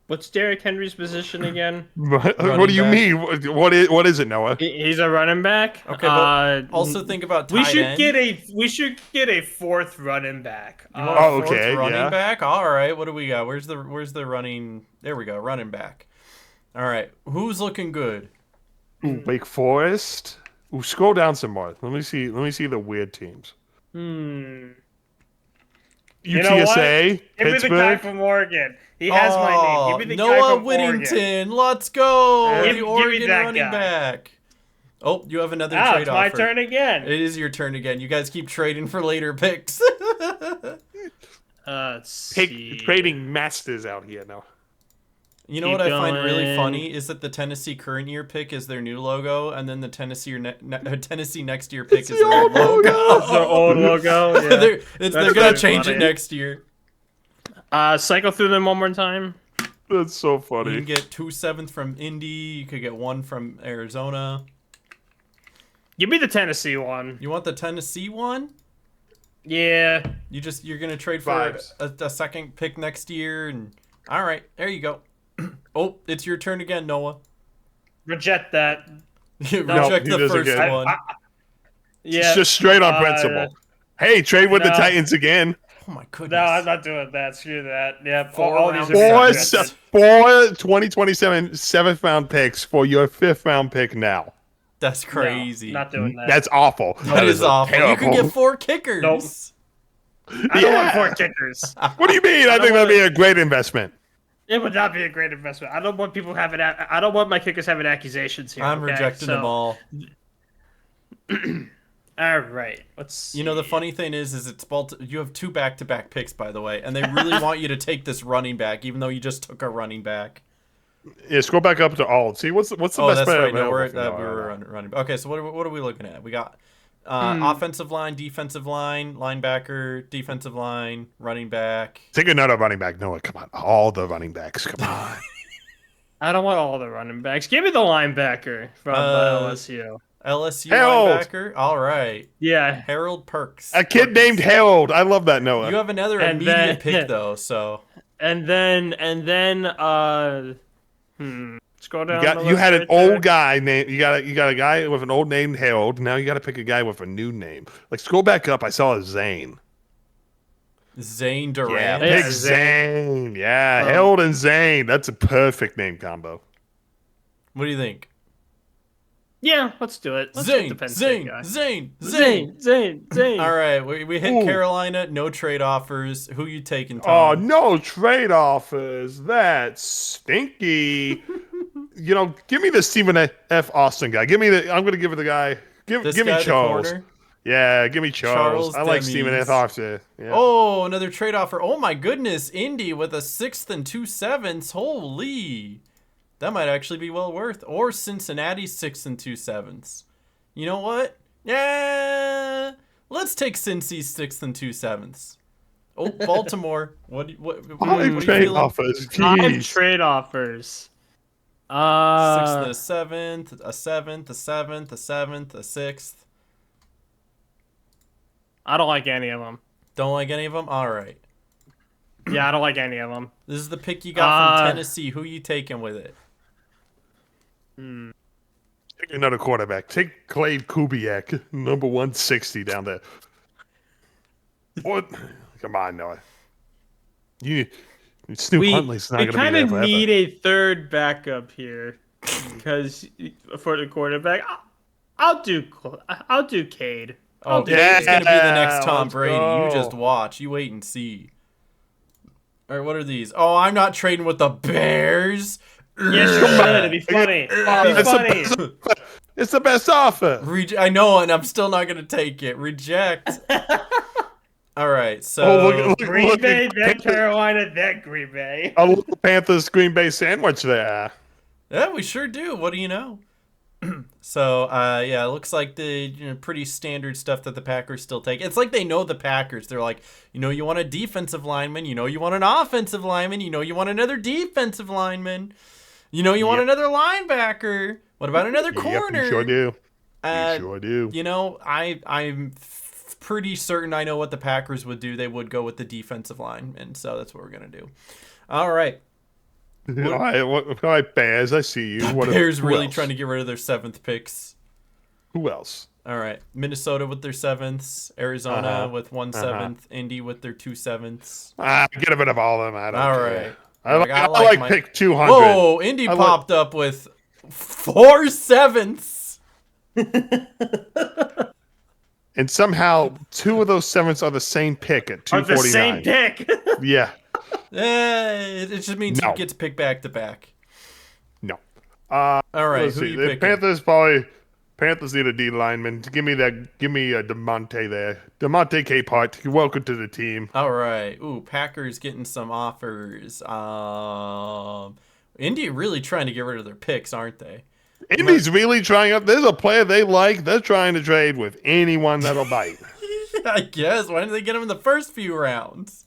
What's Derrick Henry's position again? What Running do you back. mean? What is it, Noah? He's a running back. Okay, but also think about tight we should end. get a fourth running back. You want a Oh, fourth okay, running yeah. back? All right, what do we got? Where's the running? There we go, running back. All right, who's looking good? Ooh, Wake Forest. Ooh, scroll down some more. Let me see the weird teams. You UTSA, know what? Give me the guy Pittsburgh. from Oregon. He has my name. Give me the guy Noah from Whittington. Let's go. Give The me Oregon that running guy. back. Oh, you have another Oregon. trade It's my offer. turn again. It is your turn again. You guys keep trading for later picks. Let's see. Trading masters out here now. You know Keep what I find really going. funny is that the Tennessee current year pick is their new logo, and then the Tennessee Tennessee next year pick is their old logo. That's their old logo. Yeah. they're gonna pretty change it funny. next year. Cycle through them one more time. That's so You funny. can get 2 7th from Indy. You could get 1 from Arizona. Give me the Tennessee one. You want the Tennessee one? Yeah. You're gonna trade for Vibes. a second pick next year, and all right, there you go. Oh, it's your turn again, Noah. Reject that. You No, reject he the doesn't first get it. one. Yeah. It's just straight on principle. Hey, trade with the no. Titans again. Oh my No, goodness. I'm not doing that. Screw that. Yeah. Four all these rounds. are Four, rejected. four 2027 7th round picks for your 5th round pick now. That's crazy. No, not doing that. That's awful. That is awful. You could get 4 kickers. Nope. I don't want Yeah. 4 kickers. What do you mean? I think that'd be a great investment. It would not be a great investment. I don't want people having. I don't want my kickers having accusations here. I'm okay? rejecting them all. All right. Let's. See. You know, the funny thing is it's you have 2 back-to-back picks, by the way, and they really want you to take this running back, even though you just took a running back. Yeah, scroll back up to all. See what's the Oh, best that's player right. No, available we for were now. running. Okay, so what are we looking at? We got offensive line, defensive line, linebacker, defensive line, running back. Take another running back. Noah, come on. All the running backs. Come on. I don't want all the running backs. Give me the linebacker from LSU. LSU Harold. linebacker. All right, Yeah. Harold Perks. A kid named Harold. I love that, Noah. You have another And immediate then- pick though, so And then scroll down. the You list had an right there. old guy named. You got a guy with an old name Harold. Now you got to pick a guy with a new name. Like scroll back up. I saw a Zane. Zane Yeah, Durant. Yeah, pick Zane. Yeah, Harold and Zane. That's a perfect name combo. What do you think? Yeah, let's do it. Let's get Zane, the Penn State guy. Zane. All right, we hit Ooh. Carolina. No trade offers. Who you taking, Oh, Tom? no trade offers. That's stinky. Give me the Stephen F. Austin guy. I'm going to give it the guy. Give This me guy, the Charles. corner? Yeah, give me Charles. Charles I like Demies. Stephen F. Austin. Yeah. Oh, another trade offer. Oh my goodness, Indy with a 6th and 2 7ths. Holy, that might actually be well worth. Or Cincinnati's 6th and 2 7ths. You know what? Yeah, let's take Cincy's 6th and 2 7ths. Oh, Baltimore. What are you Trade feeling? offers. 5 Jeez. trade offers. 6th and a 7th, a 7th, a 7th, a 7th, a 6th. I don't like any of them. Don't like any of them? All right. Yeah, I don't like any of them. This is the pick you got from Uh, Tennessee. Who you taking with it? Take another quarterback. Take Clay Kubiak, number 160 down there. What? Come on, Noah. Snoop Huntley's not we going to be kind there of forever. need a third backup here because for the quarterback, I'll do Cade. Oh, do yeah. he's gonna be the next Tom let's Brady. go. You just watch. You wait and see. All right, what are these? Oh, I'm not trading with the Bears. Yes, you should. It'd be funny. It'd be That's funny. It's the best offer. I know, and I'm still not gonna take it. Reject. All right, so Oh, look, Green Bay, look, that Carolina, that Green Bay. a little Panthers Green Bay sandwich there. yeah, we sure do. What do you know? So, yeah, it looks like the pretty standard stuff that the Packers still take. It's like they know the Packers. They're like, you want a defensive lineman. You want an offensive lineman. You want another defensive lineman. You want another linebacker. What about another corner? Yep, you sure do. Uh, You sure do. I'm pretty certain I know what the Packers would do. They would go with the defensive lineman. So that's what we're going to do. All right. All right, Bears, I see you. Bears who really else? trying to get rid of their 7th picks. Who else? All right, Minnesota with their 7ths, Arizona with 1 7th, Indy with their 2 7ths. Get rid of all of them. I don't All care. right. I like pick 200. Whoa, Indy popped up with 4 7ths. And somehow 2 of those 7s are the same pick at Are the 249. same pick. Yeah. It just means No. you get to pick back to back. No. All right, Let's who see. you The picking? Panthers need a D lineman. Give me a DeMonte there. DeMonte Capehart. You're welcome to the team. All right. Ooh, Packers getting some offers. Indy really trying to get rid of their picks, aren't they? Indy's really trying up. There's a player they like. They're trying to trade with anyone that'll bite. I guess. Why didn't they get him in the first few rounds?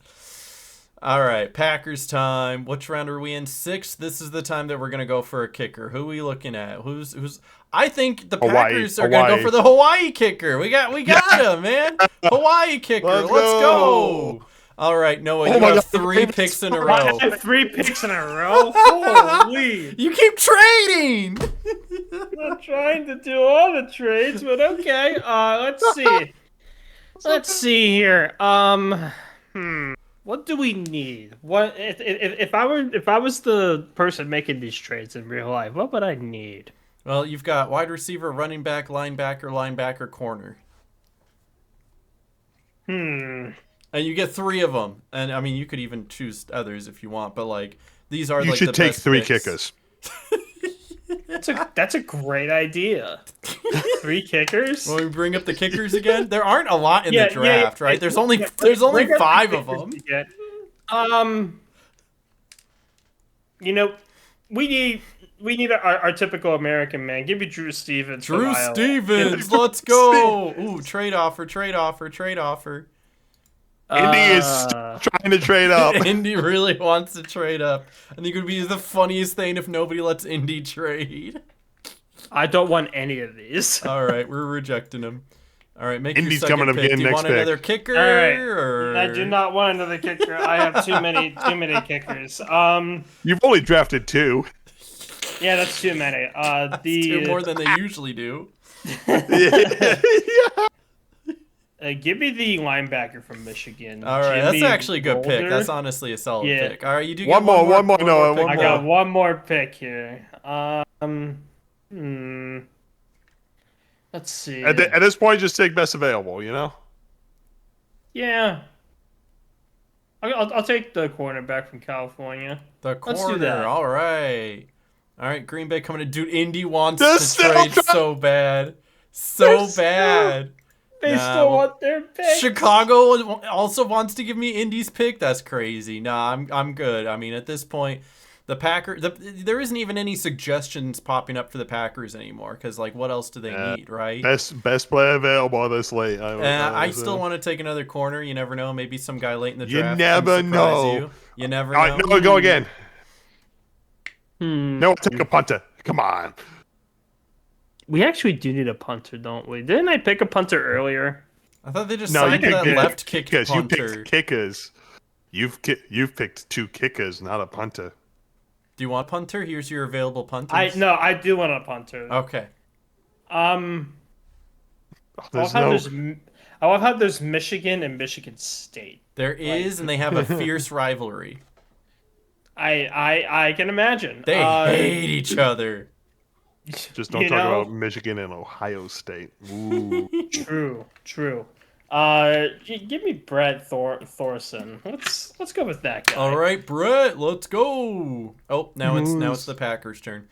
All right, Packers time. Which round are we in? 6th. This is the time that we're gonna go for a kicker. Who are we looking at? Who's? I think the Packers are gonna go for the Hawaii kicker. We got him, man. Hawaii kicker. Let's go. All right, Noah, you have 3 picks in a row. I have 3 picks in a row. Holy! You keep trading. I'm not trying to do all the trades, but okay. Let's see. Let's see here. What do we need? What if I was the person making these trades in real life? What would I need? Well, you've got wide receiver, running back, linebacker, corner. Hmm. And you get 3 of them. And I mean, you could even choose others if you want, but like these are You like should the take best 3 picks. kickers. That's a great idea. 3 kickers. When we bring up the kickers again, there aren't a lot in Yeah, the draft, yeah, right? yeah, There's only yeah, there's only bring up the 5 of kickers them. again. We need our typical American man. Give me Drew Stevens. from Drew Iowa. Stevens, let's go. Ooh, trade offer. Indy is trying to trade up. Indy really wants to trade up. I think it would be the funniest thing if nobody lets Indy trade. I don't want any of these. All right, we're rejecting him. All right, make Indy's your second coming up pick. again Do you next want pick. another kicker? All right. Or... I do not want another kicker. I have too many kickers. You've only drafted 2. Yeah, that's too many. Two more than they usually do. Give me the linebacker from Michigan. All right, Jimmy that's actually a good pick. Boulder. That's honestly a solid Yeah. pick. All right, you do One get more, one more. Noah, pick. one I more. got one more pick here. Let's see. At this point, just take best available, you know? Yeah. I'll take the cornerback from California. The Let's do corner. that. All right. All right, Green Bay coming to dude. Indy wants They're to still trade trying- so bad. They're Bad. They Nah, still well, want their pick. Chicago also wants to give me Indy's pick. That's crazy. Nah, I'm good. I mean, at this point, the Packers. There isn't even any suggestions popping up for the Packers anymore. Because like, what else do they need, right? Best player available this late. I still want to take another corner. You never know. Maybe some guy late in the You draft. never can surprise know. You. You never All know. right, no, go again. Hmm. No, take a punter. Come on. We actually do need a punter, don't we? Didn't I pick a punter earlier? I thought they just No, you signed that picked left kick kickers. You punter. picked kickers. You've picked 2 kickers, not a punter. Do you want punter? Here's your available punters. I do want a punter. Okay. I love how there's Michigan and Michigan State. There is, and they have a fierce rivalry. I can imagine. They hate each other. Just don't You talk know? about Michigan and Ohio State. Ooh. True. Give me Brett Thorson. Let's go with that guy. All right, Brett, let's go. Oh, now it's the Packers' turn.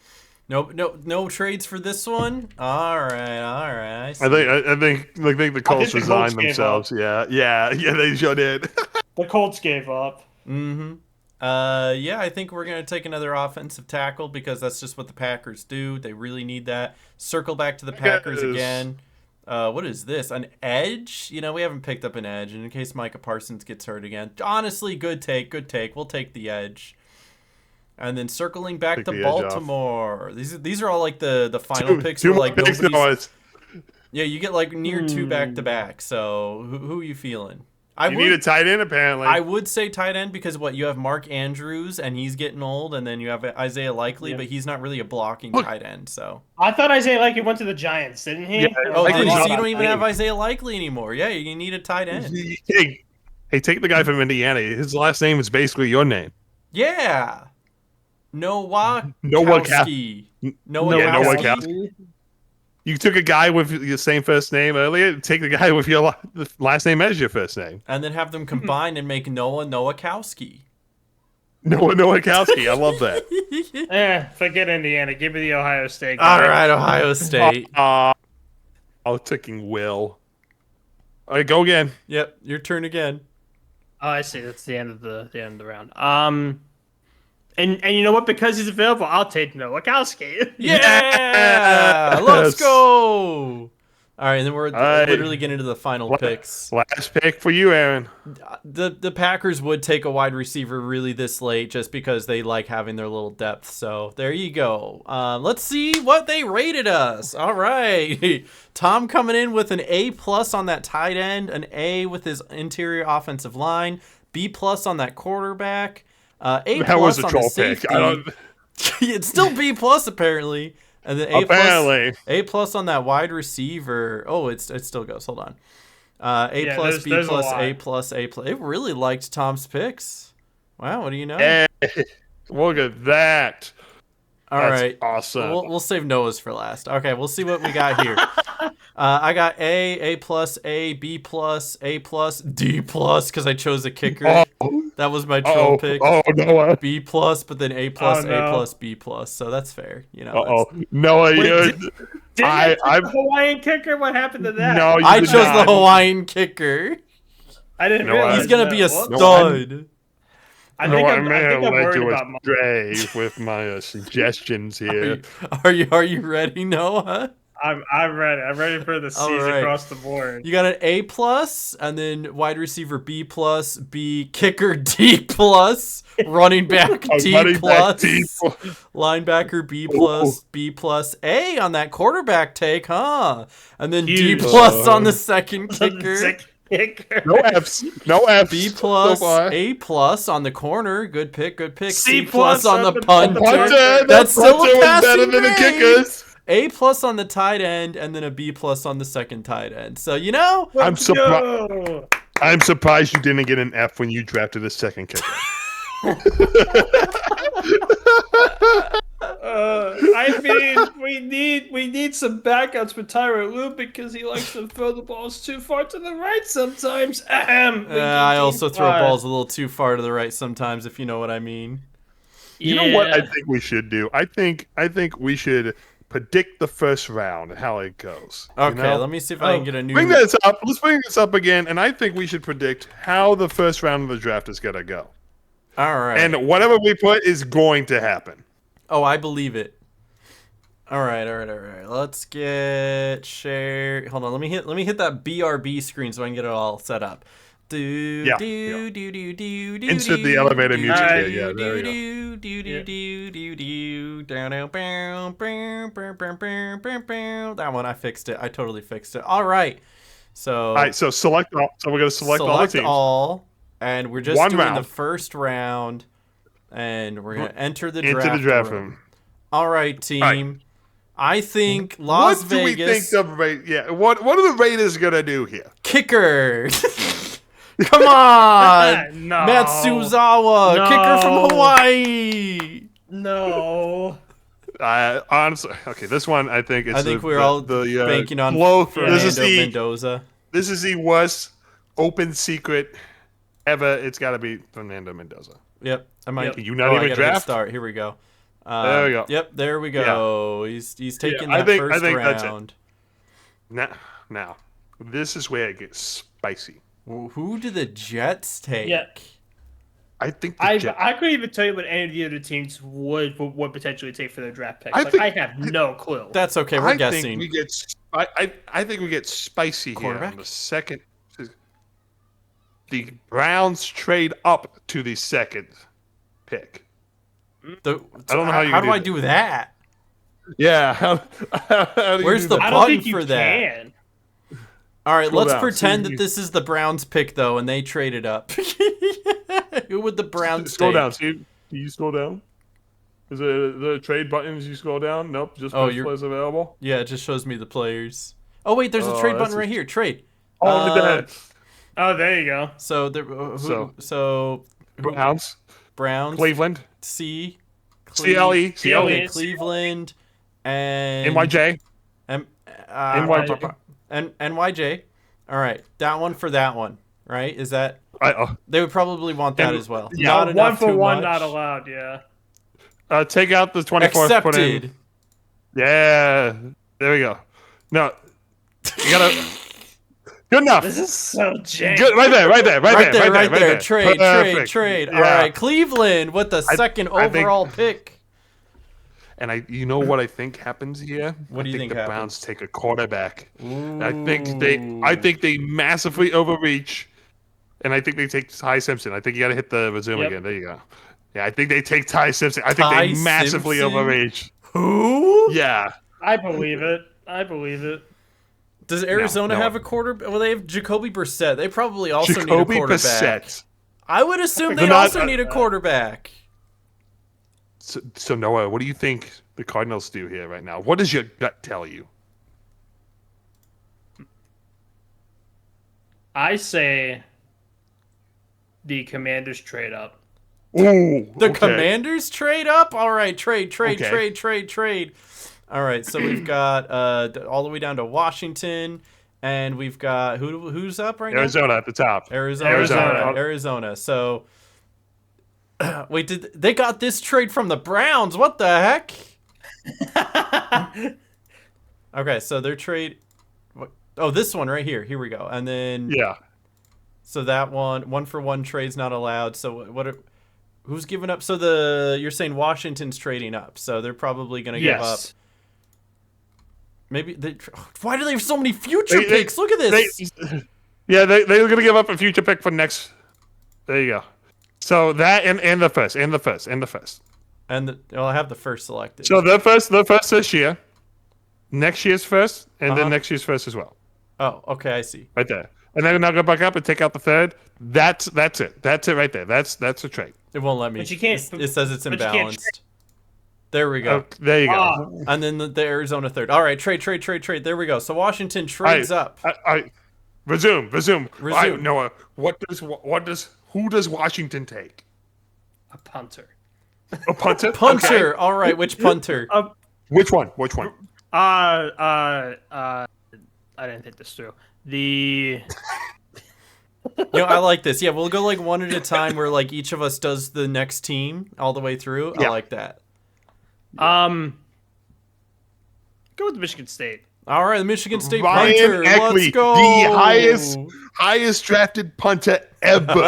No trades for this one. All right. I see. I think the Colts the Colts resigned gave themselves. Yeah, they sure did. The Colts gave up. Mm-hmm. Yeah, I think we're gonna take another offensive tackle because that's just what the Packers do. They really need that. Circle back to the Packers Yes. again. What is this? An edge? You know, we haven't picked up an edge, and in case Micah Parsons gets hurt again. Honestly, good take. We'll take the edge. And then circling back Take to the edge off. Baltimore. These are all like the final picks Two where more like picks, nobody's. no, Yeah, you get like near two back to back. So who are you feeling? you need a tight end apparently. I would say tight end because you have Mark Andrews and he's getting old, and then you have Isaiah Likely, but he's not really a blocking tight end. So I thought Isaiah Likely went to the Giants, didn't he? Yeah. oh, I did think you, he's so you not- don't even have Isaiah Likely anymore? Yeah, you need a tight end. Hey, take the guy from Indiana. His last name is basically your name. Yeah, Noah Noah Kowski. Noah Kowski. You took a guy with your same first name earlier. Take the guy with your last name as your first name. And then have them combine and make Noah Kowski. Noah Kowski. I love that. Forget Indiana. Give me the Ohio State guy. All right, Ohio State. I'll taking Will. All right, go again. Yep, your turn again. Oh, I see. That's the end of the round. And you know what? Because he's available, I'll take Noah Kowski. Yeah, let's go. All right, and then we're right. literally getting to the final picks. Last pick for you, Aaron. The Packers would take a wide receiver really this late just because they like having their little depth. So there you go. Let's see what they rated us. All right, Tom coming in with an A+ on that tight end, an A with his interior offensive line, B+ on that quarterback, A+ That was a on troll the pick. safety. I don't. It's still B+ apparently. And then Apparently. A+ on that wide receiver. Oh, it still goes. Hold on. A+, there's B+, a A+, lot. A+. It really liked Tom's picks. Wow, what do you know? Hey, look at that. All That's right. awesome. We'll save Noah's for last. Okay, we'll see what we got here. I got A+, A, B+, A+, D+, because I chose a kicker. That was my troll pick. Oh, Noah. B+, but then A+, Oh, no. A+, B+. So that's fair. You know. Noah, Did I I'm the Hawaiian kicker? What happened to that? No, you I did chose the not. Hawaiian kicker. I didn't No, realize He's gonna be a that. Whoops. stud. I think I'm led worried you about my. astray with my suggestions here. Are you ready, Noah? I'm ready. I'm ready for the C's right. across the board. You got an A+, and then wide receiver B+, B, kicker D+, running back D+, Running back D+. linebacker B+, Ooh. B+, A on that quarterback take, huh? And then Huge. D+ on the second kicker. Sick kicker. No F's. No F's. B+, so far. A+ on the corner. Good pick. C+ C+ on the punter. Punter, That's still punter a was better passing than the grade. kickers. A+ on the tight end, and then a B+ on the second tight end. So, you know, I'm Let's surprised. go. I'm surprised you didn't get an F when you drafted the second kicker. I mean, we need some backups for Tyra Lue because he likes to throw the balls too far to the right sometimes. I also throw balls a little too far to the right sometimes, if you know what I mean. You know what I think we should do? I think we should predict the first round, how it goes. Okay, let me see if I can get a new... Bring this up. Let's bring this up again, and I think we should predict how the first round of the draft is gonna go. All right. And whatever we put is going to happen. Oh, I believe it. All right. Let's get share. Hold on. Let me hit that BRB screen so I can get it all set up. Insert the elevator music here. Yeah, there we go. That one I fixed it. I totally fixed it. All right. So select all. So we're gonna select all the teams. And we're just doing the first round. And we're gonna enter the draft room. All right, team. All right. I think Las Vegas. Vegas. What do we think what are the Raiders gonna do here? Kicker. Come on, No. Matsuzawa, No. kicker from Hawaii. No. Honestly, okay. This one I think we're all banking on Fernando Mendoza. This is the worst open secret ever. It's got to be Fernando Mendoza. Yep, I might. You not even I draft? start. Here we go. There we go. Yep, there we go. He's taking I that think- I first think that's it. round. Now, this is where it gets spicy. Who do the Jets take? Yeah. I think I couldn't even tell you what any of the other teams would potentially take for their draft picks. I have no clue. That's okay. We're I guessing. think we get. I think we get spicy here Quarterback? on the second. The Browns trade up to the second pick. I don't know how you How do do I that. do that? Yeah. How do you Where's do the that? I don't button think you for that? can. All right, Scroll let's down. pretend See, that this is the Browns pick though, and they traded up. Who would the Browns Scroll take? down. See, can you scroll down? Is there the trade buttons? You scroll down. Nope. Just Oh, first players available. Yeah, it just shows me the players. Oh wait, there's a Oh, trade that's button right here. Trade. Oh, look at that. Oh, there you go. So there. So Browns, Browns. Cleveland, C. CLE, CLE. Cleveland, and NYJ, and NYJ. and NYJ. All right, that one for that one. Right? Is that Oh. they would probably want that And- as well? yeah, Not one enough, for too one, much. not allowed. Yeah. Take out the 24th. Put in. Accepted. Yeah. There we go. No. You gotta. Good enough. This is so jank. Good. Right there. Right there. Trade. Perfect. All right, Cleveland with the second I think- overall pick. And you know what I think happens here? What do you think the happens? Browns take a quarterback. I think they massively overreach, and I think they take Ty Simpson. I think you got to hit the resume Yep. again. There you go. Yeah, I think they take Ty Simpson. I think Ty they massively Simpson? overreach. Who? Yeah. I believe it. Does Arizona no. have a quarterback? Well, they have Jacoby Brissett. They probably also need a Jacoby quarterback. Brissett. I would assume they They're not- also need a quarterback. So Noah, what do you think the Cardinals do here right now? What does your gut tell you? I say the Commanders trade up. Ooh, The okay. Commanders trade up? All right, trade. Okay. All right, so we've got all the way down to Washington, and we've got who's up right Arizona at the top. now? Arizona. Arizona. So wait, did they got this trade from the Browns? What the heck? Okay, so their trade. Oh, this one right here. Here we go. And then Yeah. so that one for one trade's not allowed. So who's giving up? So you're saying Washington's trading up. So they're probably going to give up. Yes. Maybe why do they have so many future picks? Look at this. They're going to give up a future pick for next. There you go. So that and the first. And I have the first selected. So the first this year, next year's first, and then next year's first as well. Oh, okay, I see. Right there. And then I'll go back up and take out the third. That's it. That's it right there. That's a trade. It won't let me. But you can't- It says it's but you can't imbalanced. There we go. Oh, there you go. Ah. And then the Arizona third. All right, trade. There we go. So Washington trades up. Resume. Resume. Noah, who does Washington take? A punter. A punter? Punter. Okay. All right, which punter? Which one? I didn't think this through. The I like this. Yeah, we'll go like one at a time where like each of us does the next team all the way through. I Yeah. like that. go with Michigan State. All right, the Michigan State Ryan punter. Eckley, Let's go. the highest drafted punter ever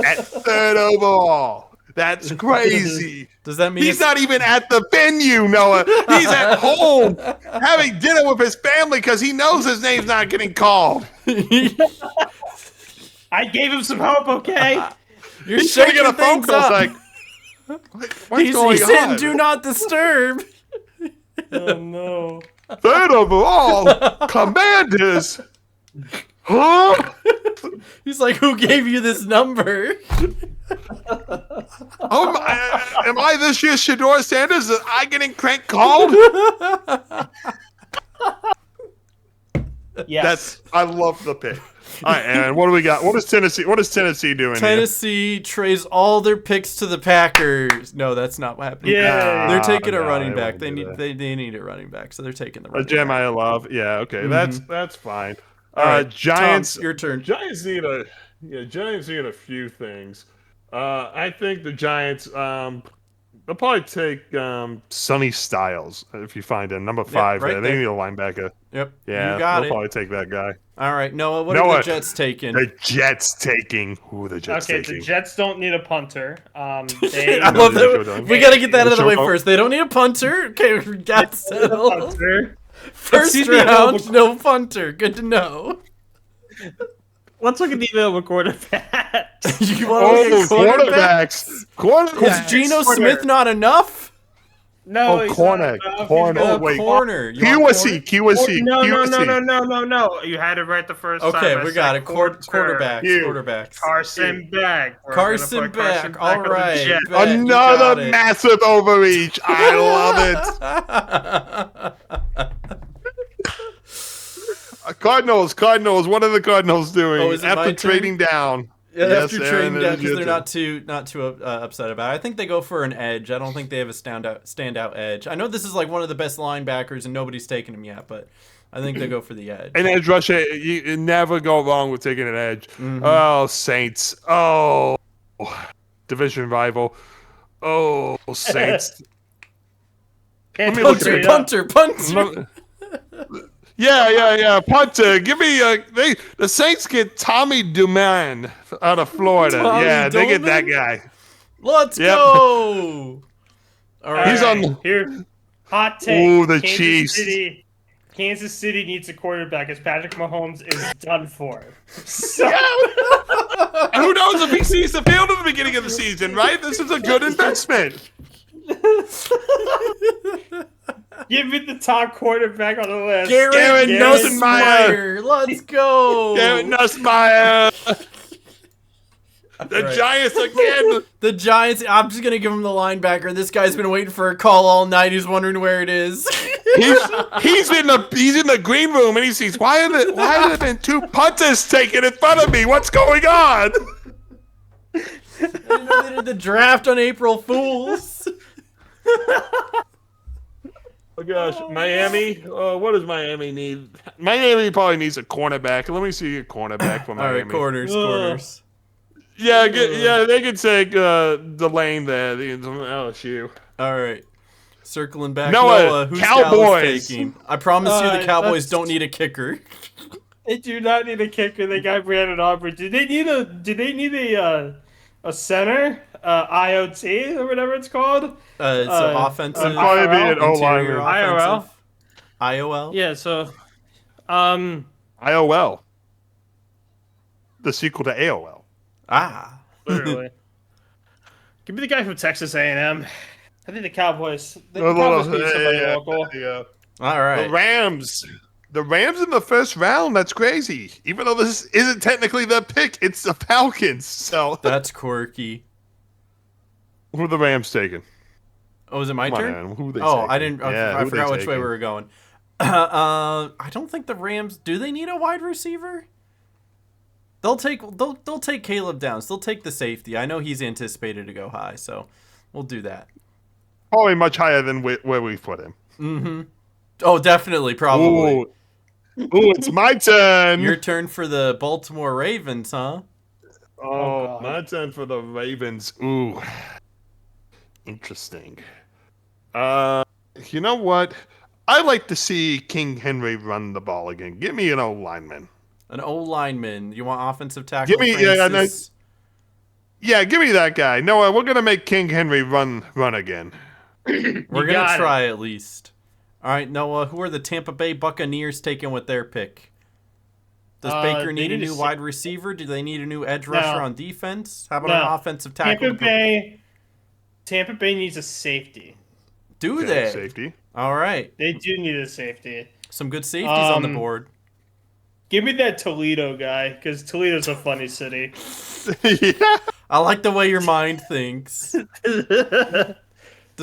at third overall. That's crazy. Does that mean He's not even at the venue, Noah. He's at home having dinner with his family because he knows his name's not getting called. I gave him some hope, okay? You're He's trying to shaking get a phone things call. up. It's like, what's going He's on? hitting do not disturb. Oh no. Third overall, Commanders. Huh? He's like, who gave you this number? Am I this year's Shador Sanders? Is I getting crank called? Yes. I love the pick. All right, Aaron, what do we got? What is Tennessee doing Tennessee trades all their picks to the Packers. No, that's not what happened. Yeah. They're taking a no, running they back. wouldn't They do need that. they need a running back, so they're taking the here? running A gem back. I love. Yeah, okay, that's fine. All right, Giants. Tom, your turn. Giants need a few things. I think the Giants. They'll probably take Sonny Styles if you find him, number 5. right They there. need a linebacker. Yep, you Yeah, got they'll it. probably take that guy. All right, Noah, what are Noah, the Jets taking? the Jets taking. Who are the Jets Okay, taking? the Jets don't need a punter. I They love Sure that. don't. We got to get that out of the way Sure. first. They don't need a punter. Okay, we got need a settled. punter. First see the round, available- no punter. Good to know. Let's look at the available quarterbacks. You want to look at Quarterbacks. Quarterbacks. Is Geno Corner. Smith not enough? No, Oh, he's corner, not enough. corner. He's Oh, got- wait. Corner. You want corner? QSC. No, QSC. no. You had it right the first time. Okay, I we said got it. Quarterbacks. You. Quarterbacks. Carson back. We're Carson gonna put back. on All the right. Jets. Bet. You Another got it. massive overreach. I love it. Cardinals. What are the Cardinals doing Oh, is it my after turn? trading down? Yeah, Yes, after Aaron, trading it down is because your they're turn. not too upset about it. I think they go for an edge. I don't think they have a standout edge. I know this is like one of the best linebackers and nobody's taken him yet, but I think they go for the edge. An edge rusher, you never go wrong with taking an edge. Oh, Saints. Oh, division rival. Oh, Saints. Can't me look do at it. it. Punter. Yeah. Punter. Give me the Saints get Tommy Duman out of Florida. Tommy Yeah, they get that Doman? guy. Let's Yep. go. All right. He's on- here. Hot take. Ooh, the Kansas Chiefs. City, Kansas City needs a quarterback as Patrick Mahomes is done for. So, Who knows if he sees the field at the beginning of the season, right? This is a good investment. give me the top quarterback on the list. Garrett Nussmeier. Nussmeier. Let's go. Garrett Nussmeier. The Right. Giants again. The Giants. I'm just gonna give him the linebacker. This guy's been waiting for a call all night. He's wondering where it is. He's in the green room and he sees why have there been 2 punters taken in front of me? What's going on? I didn't know they did the draft on April Fools. Oh gosh, Miami. What does Miami need? Miami probably needs a cornerback. Let me see a cornerback for All Miami. right, corners. Yeah, they could take the lane there. The LSU. All right. Circling back, Noah, Noah, who's Cowboys. taking? I promise you, the Alright, Cowboys let's- don't need a kicker. They do not need a kicker. They got Brandon Aubrey. Do they need a center? IoT or whatever it's called? So offensive, Probably be an interior, O-lineman. IRL? offensive. IOL. Yeah. So, IOL. The sequel to AOL. Ah. literally. Give me the guy from Texas A&M. I think the Cowboys. The No, Cowboys need somebody local. yeah. All The right. Rams. The Rams in the first round. That's crazy. Even though this isn't technically their pick, it's the Falcons. So That's quirky. who are the Rams taking? Oh, is it my Come on, turn? Aaron, who are they Oh, taking? I didn't. Yeah, I who they forgot which way we taking? were going. I don't think the Rams. Do they need a wide receiver? They'll take Caleb Downs. They'll take the safety. I know he's anticipated to go high, so we'll do that. Probably much higher than where we put him. Mm-hmm. Oh, definitely, probably. Ooh, it's my turn. Your turn for the Baltimore Ravens, huh? Oh, God. my turn for the Ravens. Ooh, interesting. You know what? I like to see King Henry run the ball again. Give me an O lineman. An O lineman. You want offensive tackle? Give me- yeah, Francis? Yeah, give me that guy. No, we're gonna make King Henry run again. We're gonna got it. try at least. All right, Noah. Who are the Tampa Bay Buccaneers taking with their pick? Does Baker they need a need new to wide receiver? Do they need a new edge rusher on defense? How about No. an offensive tackle? Tampa Bay needs a safety. Do Okay, they? safety. All right. They do need a safety. Some good safeties on the Um, board. Give me that Toledo guy, because Toledo's a funny city. Yeah. I like the way your mind thinks. Does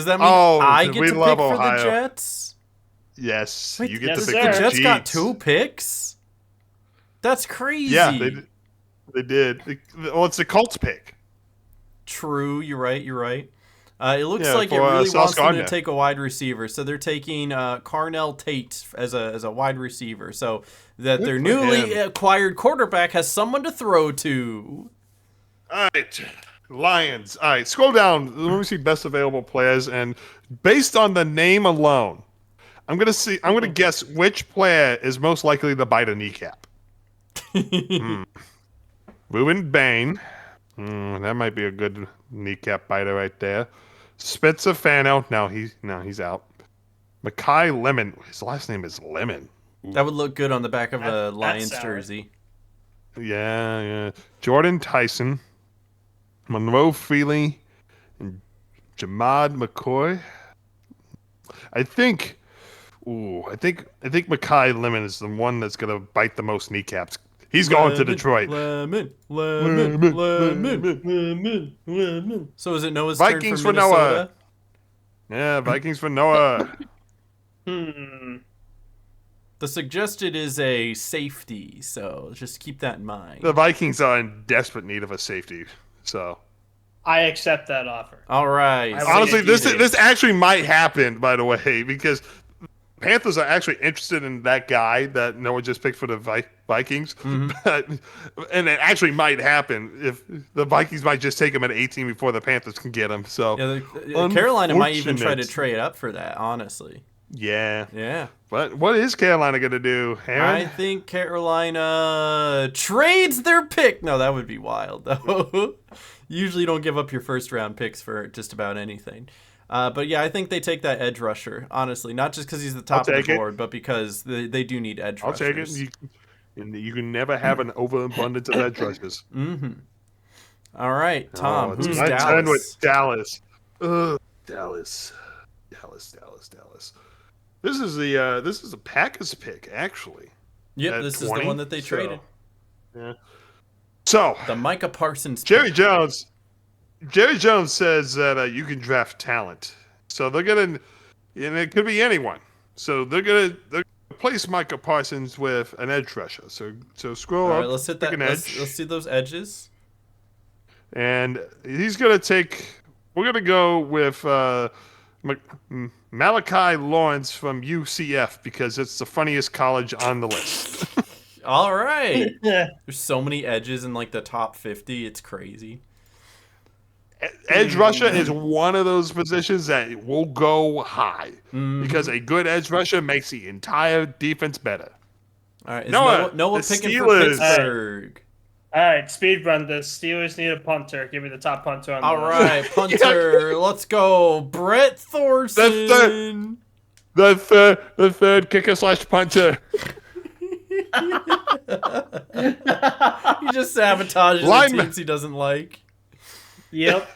that mean Oh, I get we to pick love for Ohio. the Jets? Yes, Wait, you get yes, to pick sir. The the Jets got Chiefs. 2 picks? That's crazy. Yeah, they did. Well, it's the Colts pick. True, you're right. It looks Yeah, like it for, really Sauce wants them to Gardner. take a wide receiver, so they're taking Carnell Tate as a wide receiver, so that their for newly him. acquired quarterback has someone to throw to. All right. Lions. All right, scroll down. Let me see best available players, and based on the name alone, I'm gonna guess which player is most likely to bite a kneecap. Ruben Bain. That might be a good kneecap biter right there. Spencer Fano. No, he's out. Makai Lemon. His last name is Lemon. That would look good on the back of a Lions sour. jersey. Yeah. Jordan Tyson. Monroe Freely. And Jamad McCoy. I think Makai Lemon is the one that's gonna bite the most kneecaps. He's going to Detroit. Lemon. So is it Noah's Vikings turn for for Minnesota? Noah. Yeah, Vikings for Noah. The suggested is a safety, so just keep that in mind. The Vikings are in desperate need of a safety, so. I accept that offer. All right. Honestly, safety this days. actually might happen, by the way, because Panthers are actually interested in that guy that Noah just picked for the Vikings. And it actually might happen if the Vikings might just take him at 18 before the Panthers can get him. So Carolina might even try to unfortunate. trade up for that, honestly. Yeah. Yeah. But what is Carolina going to do, Aaron? I think Carolina trades their pick. No, that would be wild, though. Usually don't give up your first round picks for just about anything. But yeah, I think they take that edge rusher, honestly. Not just because he's the top of the board, but because they do need edge I'll rushers. take it. You can never have an overabundance of edge rushers. All right, Tom, it's who's my Dallas? turn with Dallas. Dallas. This is the Packers pick, actually. Yep, at this 20, is the one that they traded. Yeah. So The Micah Parsons Jerry pick. Jones says that you can draft talent. So they're gonna, and it could be anyone. So they're gonna replace Micah Parsons with an edge rusher. So scroll All up. right, let's hit pick that. an Let's edge. see those edges. And he's gonna take. We're gonna go with Malachi Lawrence from UCF because it's the funniest college on the list. All right. There's so many edges in like the top 50. It's crazy. Edge rusher is one of those positions that will go high because a good edge rusher makes the entire defense better. All right. Is Noah, Noah the picking Steelers. for Pittsburgh. All right, speed run this. Steelers need a punter. Give me the top punter on the All list. right, punter. Let's go. Brett Thorson. The third kicker / punter. He just sabotages the Lineman. teams he doesn't like. Yep.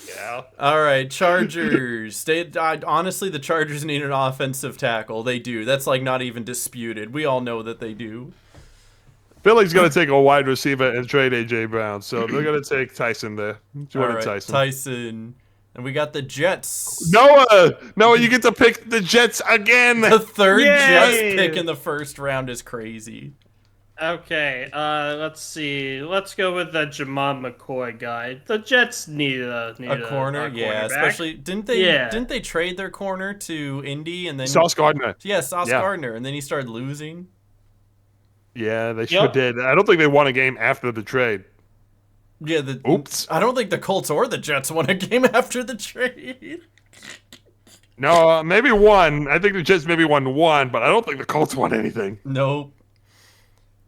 Yeah. All right, Chargers. Honestly, the Chargers need an offensive tackle. They do. That's like not even disputed. We all know that they do. Philly's going to take a wide receiver and trade A.J. Brown, so they're going to take Tyson there. Jordan All right, Tyson. And we got the Jets. Noah, you get to pick the Jets again. The third Yay! Jets pick in the first round is crazy. Okay, let's see. Let's go with the Jamon McCoy guy. The Jets need a corner, a yeah. cornerback. Especially didn't they trade their corner to Indy and then Sauce Gardner. Yeah, Sauce Yeah. Gardner, and then he started losing. Yeah, they sure did. I don't think they won a game after the trade. Yeah, Oops. I don't think the Colts or the Jets won a game after the trade. No, maybe one. I think the Jets maybe won one, but I don't think the Colts won anything. Nope.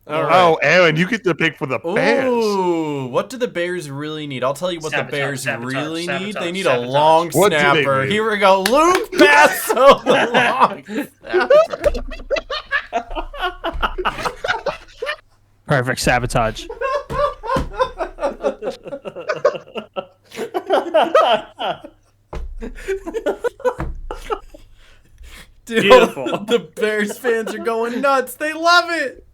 All right. Oh, Aaron, you get to pick for the Bears. Ooh, what do the Bears really need? I'll tell you what the Bears really need. They need a sabotage. long What do they snapper. need? Here we go. Luke Basso, the long snapper. Perfect sabotage. Dude, Beautiful. the Bears fans are going nuts. They love it.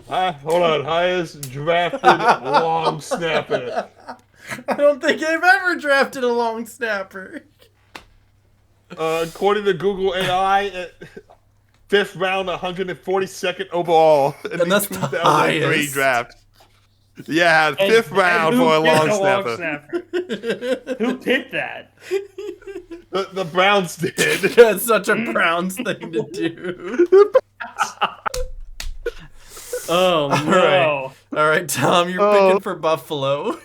Hold on. Highest drafted long snapper. I don't think they've ever drafted a long snapper. According to Google AI, 5th round, 142nd overall in And that's the the 2003 highest. draft. Yeah, 5th round who for a picked long a snapper. Who picked that? The Browns did. That's such a Browns thing to do. Oh no! right. All right, Tom, you're Oh. picking for Buffalo.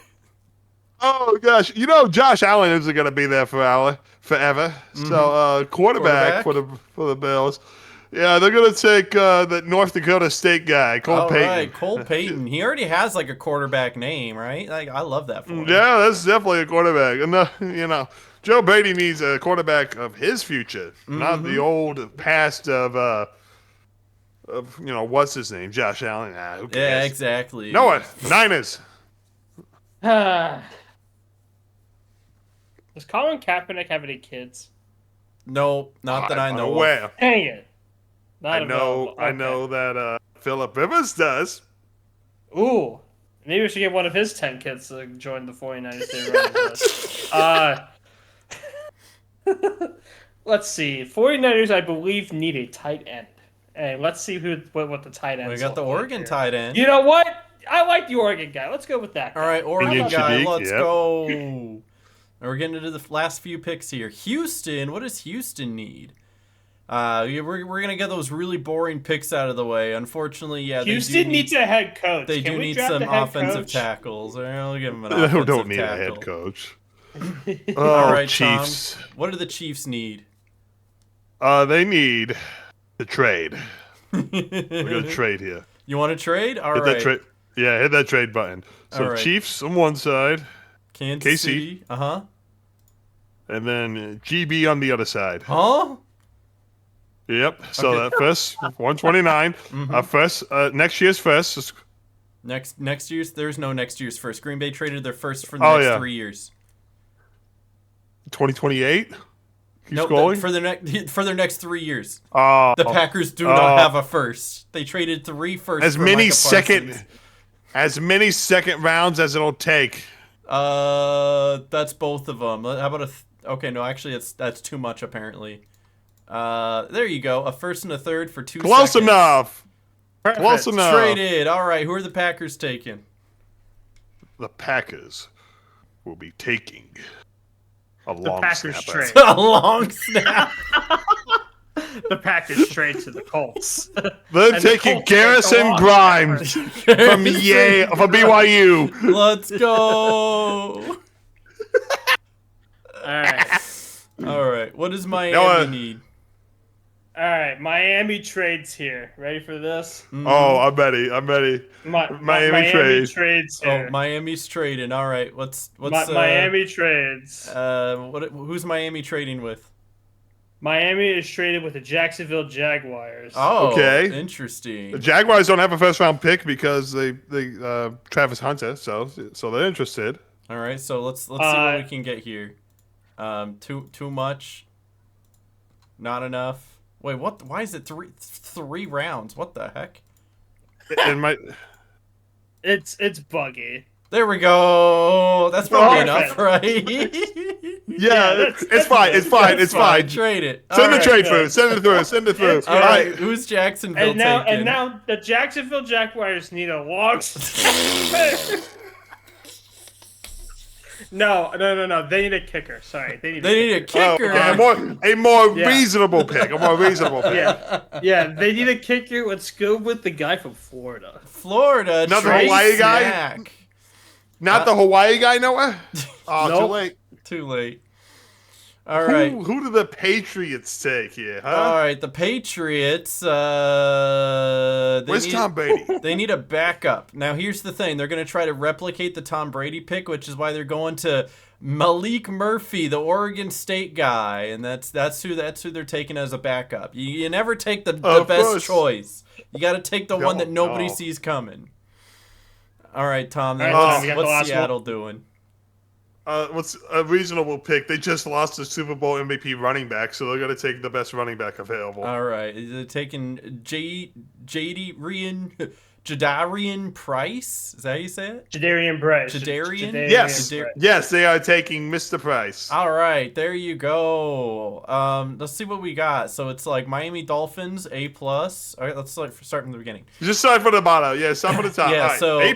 Oh gosh, Josh Allen isn't going to be there forever. So quarterback for the Bills. Yeah, they're going to take the North Dakota State guy, Cole All Payton. right, Cole Payton. He already has like a quarterback name, right? Like I love that for him. Yeah, that's definitely a quarterback. And Joe Brady needs a quarterback of his future, not the old past of what's his name, Josh Allen. Who cares? Yeah, exactly. Noah, Niners. Does Colin Kaepernick have any kids? No, not that I know of. Aware. Dang it. I know that Phillip Rivers does. Ooh. Maybe we should get one of his 10 kids to join the 49ers Day running list. Let's see. 49ers, I believe, need a tight end. And let's see what the tight end is. We got the Oregon tight end. You know what? I like the Oregon guy. Let's go with that guy. All right, Oregon Indian guy, Shadiq, let's yep. go. And we're getting into the last few picks here. Houston, what does Houston need? We're going to get those really boring picks out of the way. Unfortunately, yeah, Houston needs a head coach. They Can do we need draft some a head offensive coach? tackles. I'll give them an They offensive don't need a tackle. head coach. All right, Chiefs. Tom, what do the Chiefs need? They need to trade. We're gonna trade here. You want to trade? All Hit right. that trade. Yeah, hit that trade button. So All right. Chiefs on one side, Kansas KC. City. Uh-huh. and then GB on the other side. Huh? Yep. So Okay. that first 129. First next year's first. Is, Next year's there's no next year's first. Green Bay traded their first for the Oh, next yeah. 3 years. 2028. Keep No, scrolling. for their next 3 years. Oh, The Packers do not have a first. They traded 3 firsts. as for many Micah second, Parsons. second rounds as it'll take. That's both of them. How about okay, no, actually that's too much apparently. There you go. A first and a third for 2 Close seconds. enough. Perfect. Close enough. Traded. All right, who are the Packers taking? The Packers will be taking a The long Packers snapper. trade. A long snap. The Packers trade to the Colts. They're And the taking Colts take a Garrison long Grimes from from BYU. Let's go. All right. All right. What does Miami Noah. need? All right. Miami trades here. Ready for this? Oh, I'm ready. Miami trade. trades Oh, here. Miami's trading. All right. What's Miami trades. who's Miami trading with? Miami is traded with the Jacksonville Jaguars. Oh, Okay. Interesting. The Jaguars don't have a first round pick because they Travis Hunter, so they're interested. All right. So let's see what we can get here. Too much. Not enough. Wait, what? Why is it three rounds? What the heck? And my It's buggy. There we go. That's probably Perfect. enough, right? it's fine. It's fine. It's fine. Trade it. Send the All trade good. through. Send it through. Send it through. It's All right. Who's Jacksonville And now, taking? and now the Jacksonville Jaguars need a long. No. They need a kicker. Sorry, they need a Oh, kicker. okay. A more Yeah. reasonable pick. A more reasonable pick. Yeah, they need a kicker. Let's go with the guy from Florida. Florida. Another Trey Hawaii guy? Snack. Not the Hawaii guy, Noah. Oh, too Nope. late. Too late. All right. Who do the Patriots take here, huh? All right. The Patriots. Where's Tom Brady? They need a backup. Now, here's the thing. They're going to try to replicate the Tom Brady pick, which is why they're going to Malik Murphy, the Oregon State guy, and that's who they're taking as a backup. You never take the Of best course. choice. You got to take the one that nobody no. sees coming. All right, Tom. All right, What's, Tom, you got the what's last Seattle doing? What's a reasonable pick? They just lost the Super Bowl MVP running back, so they're going to take the best running back available. All right, they're taking Jadarian Price. Is that how you say it? Jadarian Price. Jadarian? Yes, Jadar- yes, they are taking Mr. Price. All right, there you go. Let's see what we got. So it's like Miami Dolphins A+. All right, let's start from the beginning. Just start from the bottom. Yeah, start from the top. Yeah, All right. so A+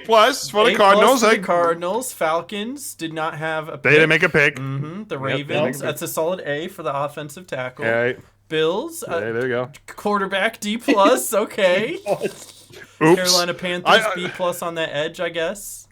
for the A+ Cardinals. for the Hey, Cardinals. Falcons did not have a pick. They didn't make a pick. The Yep, Ravens. yep. That's a solid A for the offensive tackle. All right. Bills. Yeah, there you go. Quarterback D+. Okay. Oops. Carolina Panthers B plus on that edge, I guess.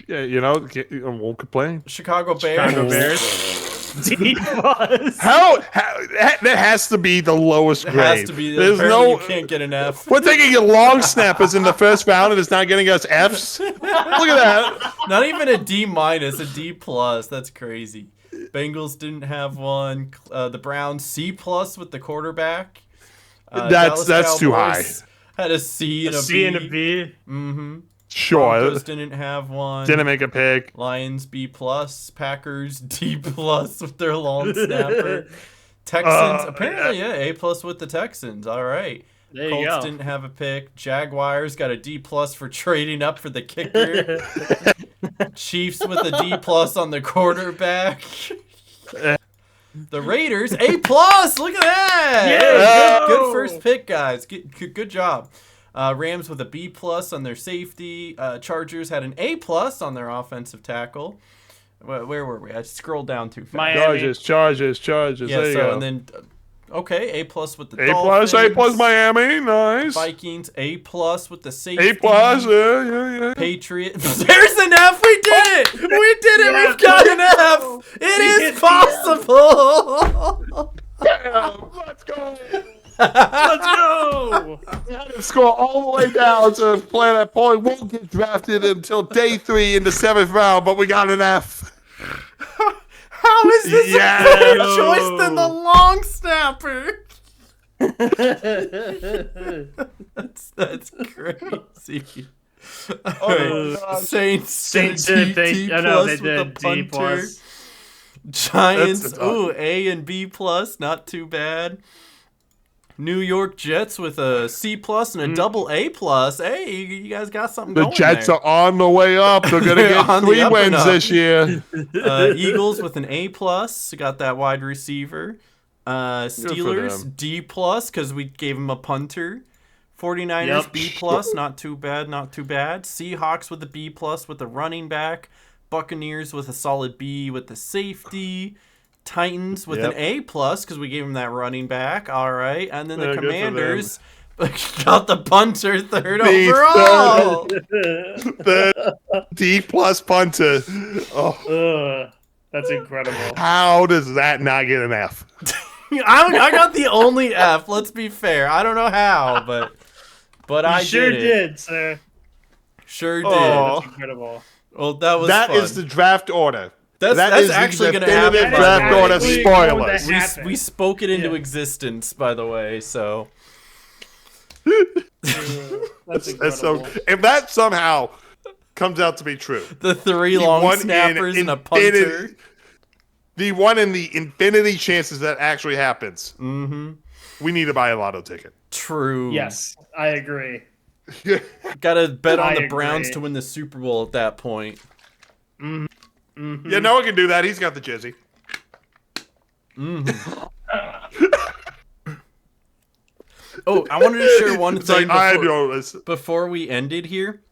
Yeah, I won't complain. Chicago Bears. Chicago Bears. D plus. How that has to be the lowest It grade. has to be. There's Apparently no. you can't get an F. We're taking a long snappers in the first round, and it's not getting us Fs. Look at that. Not even a D minus, a D plus. That's crazy. Bengals didn't have one. The Browns C plus with the quarterback. That's too high. Had a C and a C B. and a B. Mm-hmm. Sure. Broncos didn't have one. Didn't make a pick. Lions B plus. Packers D plus with their long snapper. Texans apparently A plus with the Texans. All right. There you Colts go. didn't have a pick. Jaguars got a D plus for trading up for the kicker. Chiefs with a D plus on the quarterback. The Raiders A plus. Look at that. Yeah, Good first pick, guys. Good job. Rams with a B plus on their safety. Chargers had an A plus on their offensive tackle. Where were we? I scrolled down too fast. Miami. Chargers. Yeah, There you go. and then A plus with the A Dolphins. plus Miami. Nice. Vikings A plus with the safety. A plus. Yeah. Patriots. There's an F. We did it. We did it. Yeah. We've got an F. It is possible. Let's go. Let's go. Score all the way down to play that point. Won't get drafted until day 3 in the 7th round, but we got an F. How is this Yeah. a better choice than the long snapper? That's crazy. All right. gosh. Saints did D I know they plus with the did D punter. plus. Giants, That's a- A and B plus, not too bad. New York Jets with a C plus and a double A plus. Hey, you guys got something The going Jets there. are on the way up. They're going to get On the 3 up and wins up. this year. Eagles with an A plus. Got that wide receiver. Steelers them. D plus because we gave them a punter. 49ers Yep. B plus, not too bad. Seahawks with a B plus with the running back. Buccaneers with a solid B with the safety. Titans with an A plus because we gave them that running back. All right, and then Yeah, the good for them. Commanders got the punter third The overall. The D plus punter. Oh, That's incredible. how does that not get an F? I got the only F. Let's be fair. I don't know how, but I You sure did. It. did, sir. Sure did. Oh. That's incredible. Well, that was That fun. is the draft order. That's is actually the going to happen. definitive by the draft way. order Actually spoilers. going to happen. We spoke it into Yeah. existence, by the way. So That's incredible. So if that somehow comes out to be true, the 3 the long one snappers in and a punter. infinity- the one in the infinity chances that actually happens, we need to buy a lotto ticket. True. Yes, I agree. Got to bet on I the Browns agree. to win the Super Bowl at that point. Yeah, no one can do that. He's got the jizzy. Oh, I wanted to share one It's thing like, I before, know this. before we ended here.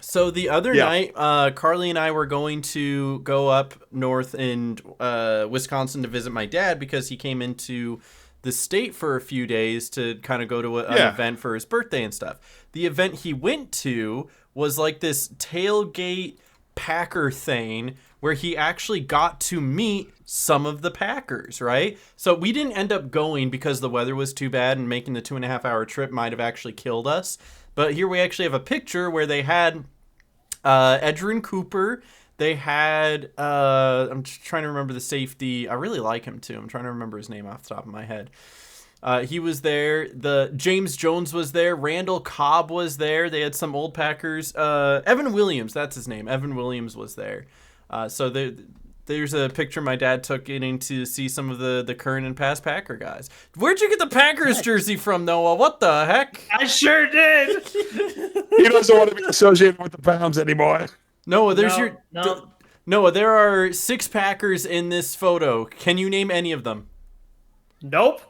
So the other Yeah. night, Carly and I were going to go up north in Wisconsin to visit my dad because he came into the state for a few days to kind of go to an Yeah. event for his birthday and stuff. The event he went to was like this tailgate Packer thing where he actually got to meet some of the Packers, right? So we didn't end up going because the weather was too bad and making the 2.5-hour trip might have actually killed us. But here we actually have a picture where they had Edgerrin Cooper. They had, I'm just trying to remember the safety. I really like him too. I'm trying to remember his name off the top of my head. He was there. The James Jones was there. Randall Cobb was there. They had some old Packers. Evan Williams, that's his name. Evan Williams was there. So there's a picture my dad took getting to see some of the current and past Packer guys. Where'd you get the Packers jersey from, Noah? What the heck? I sure did. He doesn't want to be associated with the Browns anymore. Noah, there's No, your... no. Noah, there are 6 Packers in this photo. Can you name any of them? Nope.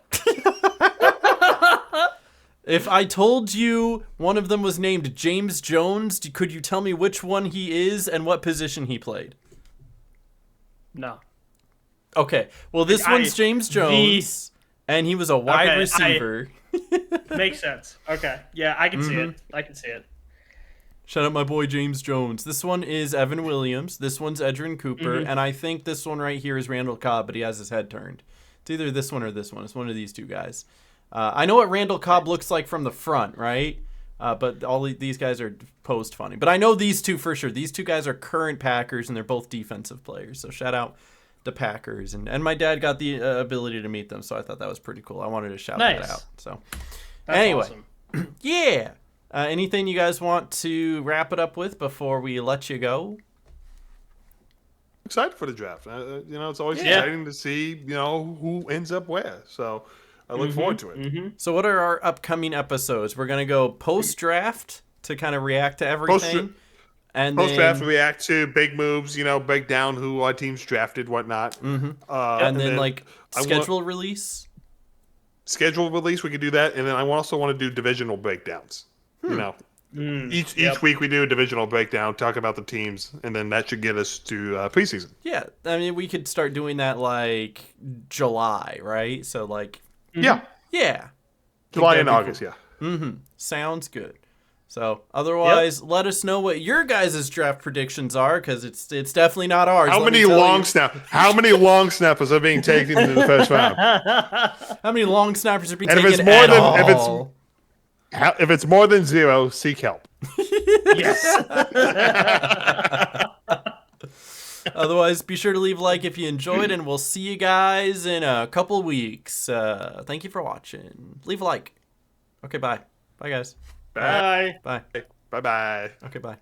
If I told you one of them was named James Jones, could you tell me which one he is and what position he played? No. Okay, well, this one's James Jones, and he was a wide Okay, receiver. Makes sense. Okay. Yeah, I can see Mm-hmm. it. I can see it. Shout out my boy James Jones. This one is Evan Williams. This one's Edrin Cooper. Mm-hmm. And I think this one right here is Randall Cobb, but he has his head turned. It's either this one or this one. It's one of these two guys. I know what Randall Cobb looks like from the front, right? But all these guys are post funny. But I know these two for sure. These two guys are current Packers, and they're both defensive players. So shout out the Packers. And my dad got the ability to meet them, so I thought that was pretty cool. I wanted to shout that Nice. out. So That's anyway, awesome. yeah. Anything you guys want to wrap it up with before we let you go? Excited for the draft. It's always Yeah. exciting to see, who ends up where. So I look forward to it. Mm-hmm. So what are our upcoming episodes? We're going to go post-draft to kind of react to everything. And Post-draft, then, react to big moves, break down who our team's drafted, whatnot. and And then like I want- schedule release. Schedule release, we could do that. And then I also want to do divisional breakdowns. Each week we do a divisional breakdown, talk about the teams, and then that should get us to preseason. Yeah, I mean we could start doing that like July, right? So like Yeah. yeah. July Think and that'd be August, yeah. Mm-hmm. Sounds good. So otherwise, let us know what your guys' draft predictions are, because it's definitely not ours. How many long snappers are being taken in the first round? How many long snappers are being And if taken it's more at than- all? If it's more than 0, seek help. Yes. Otherwise, be sure to leave a like if you enjoyed, and we'll see you guys in a couple weeks. Thank you for watching. Leave a like. Okay, bye. Bye, guys. Bye. Bye. Bye-bye. Okay, bye.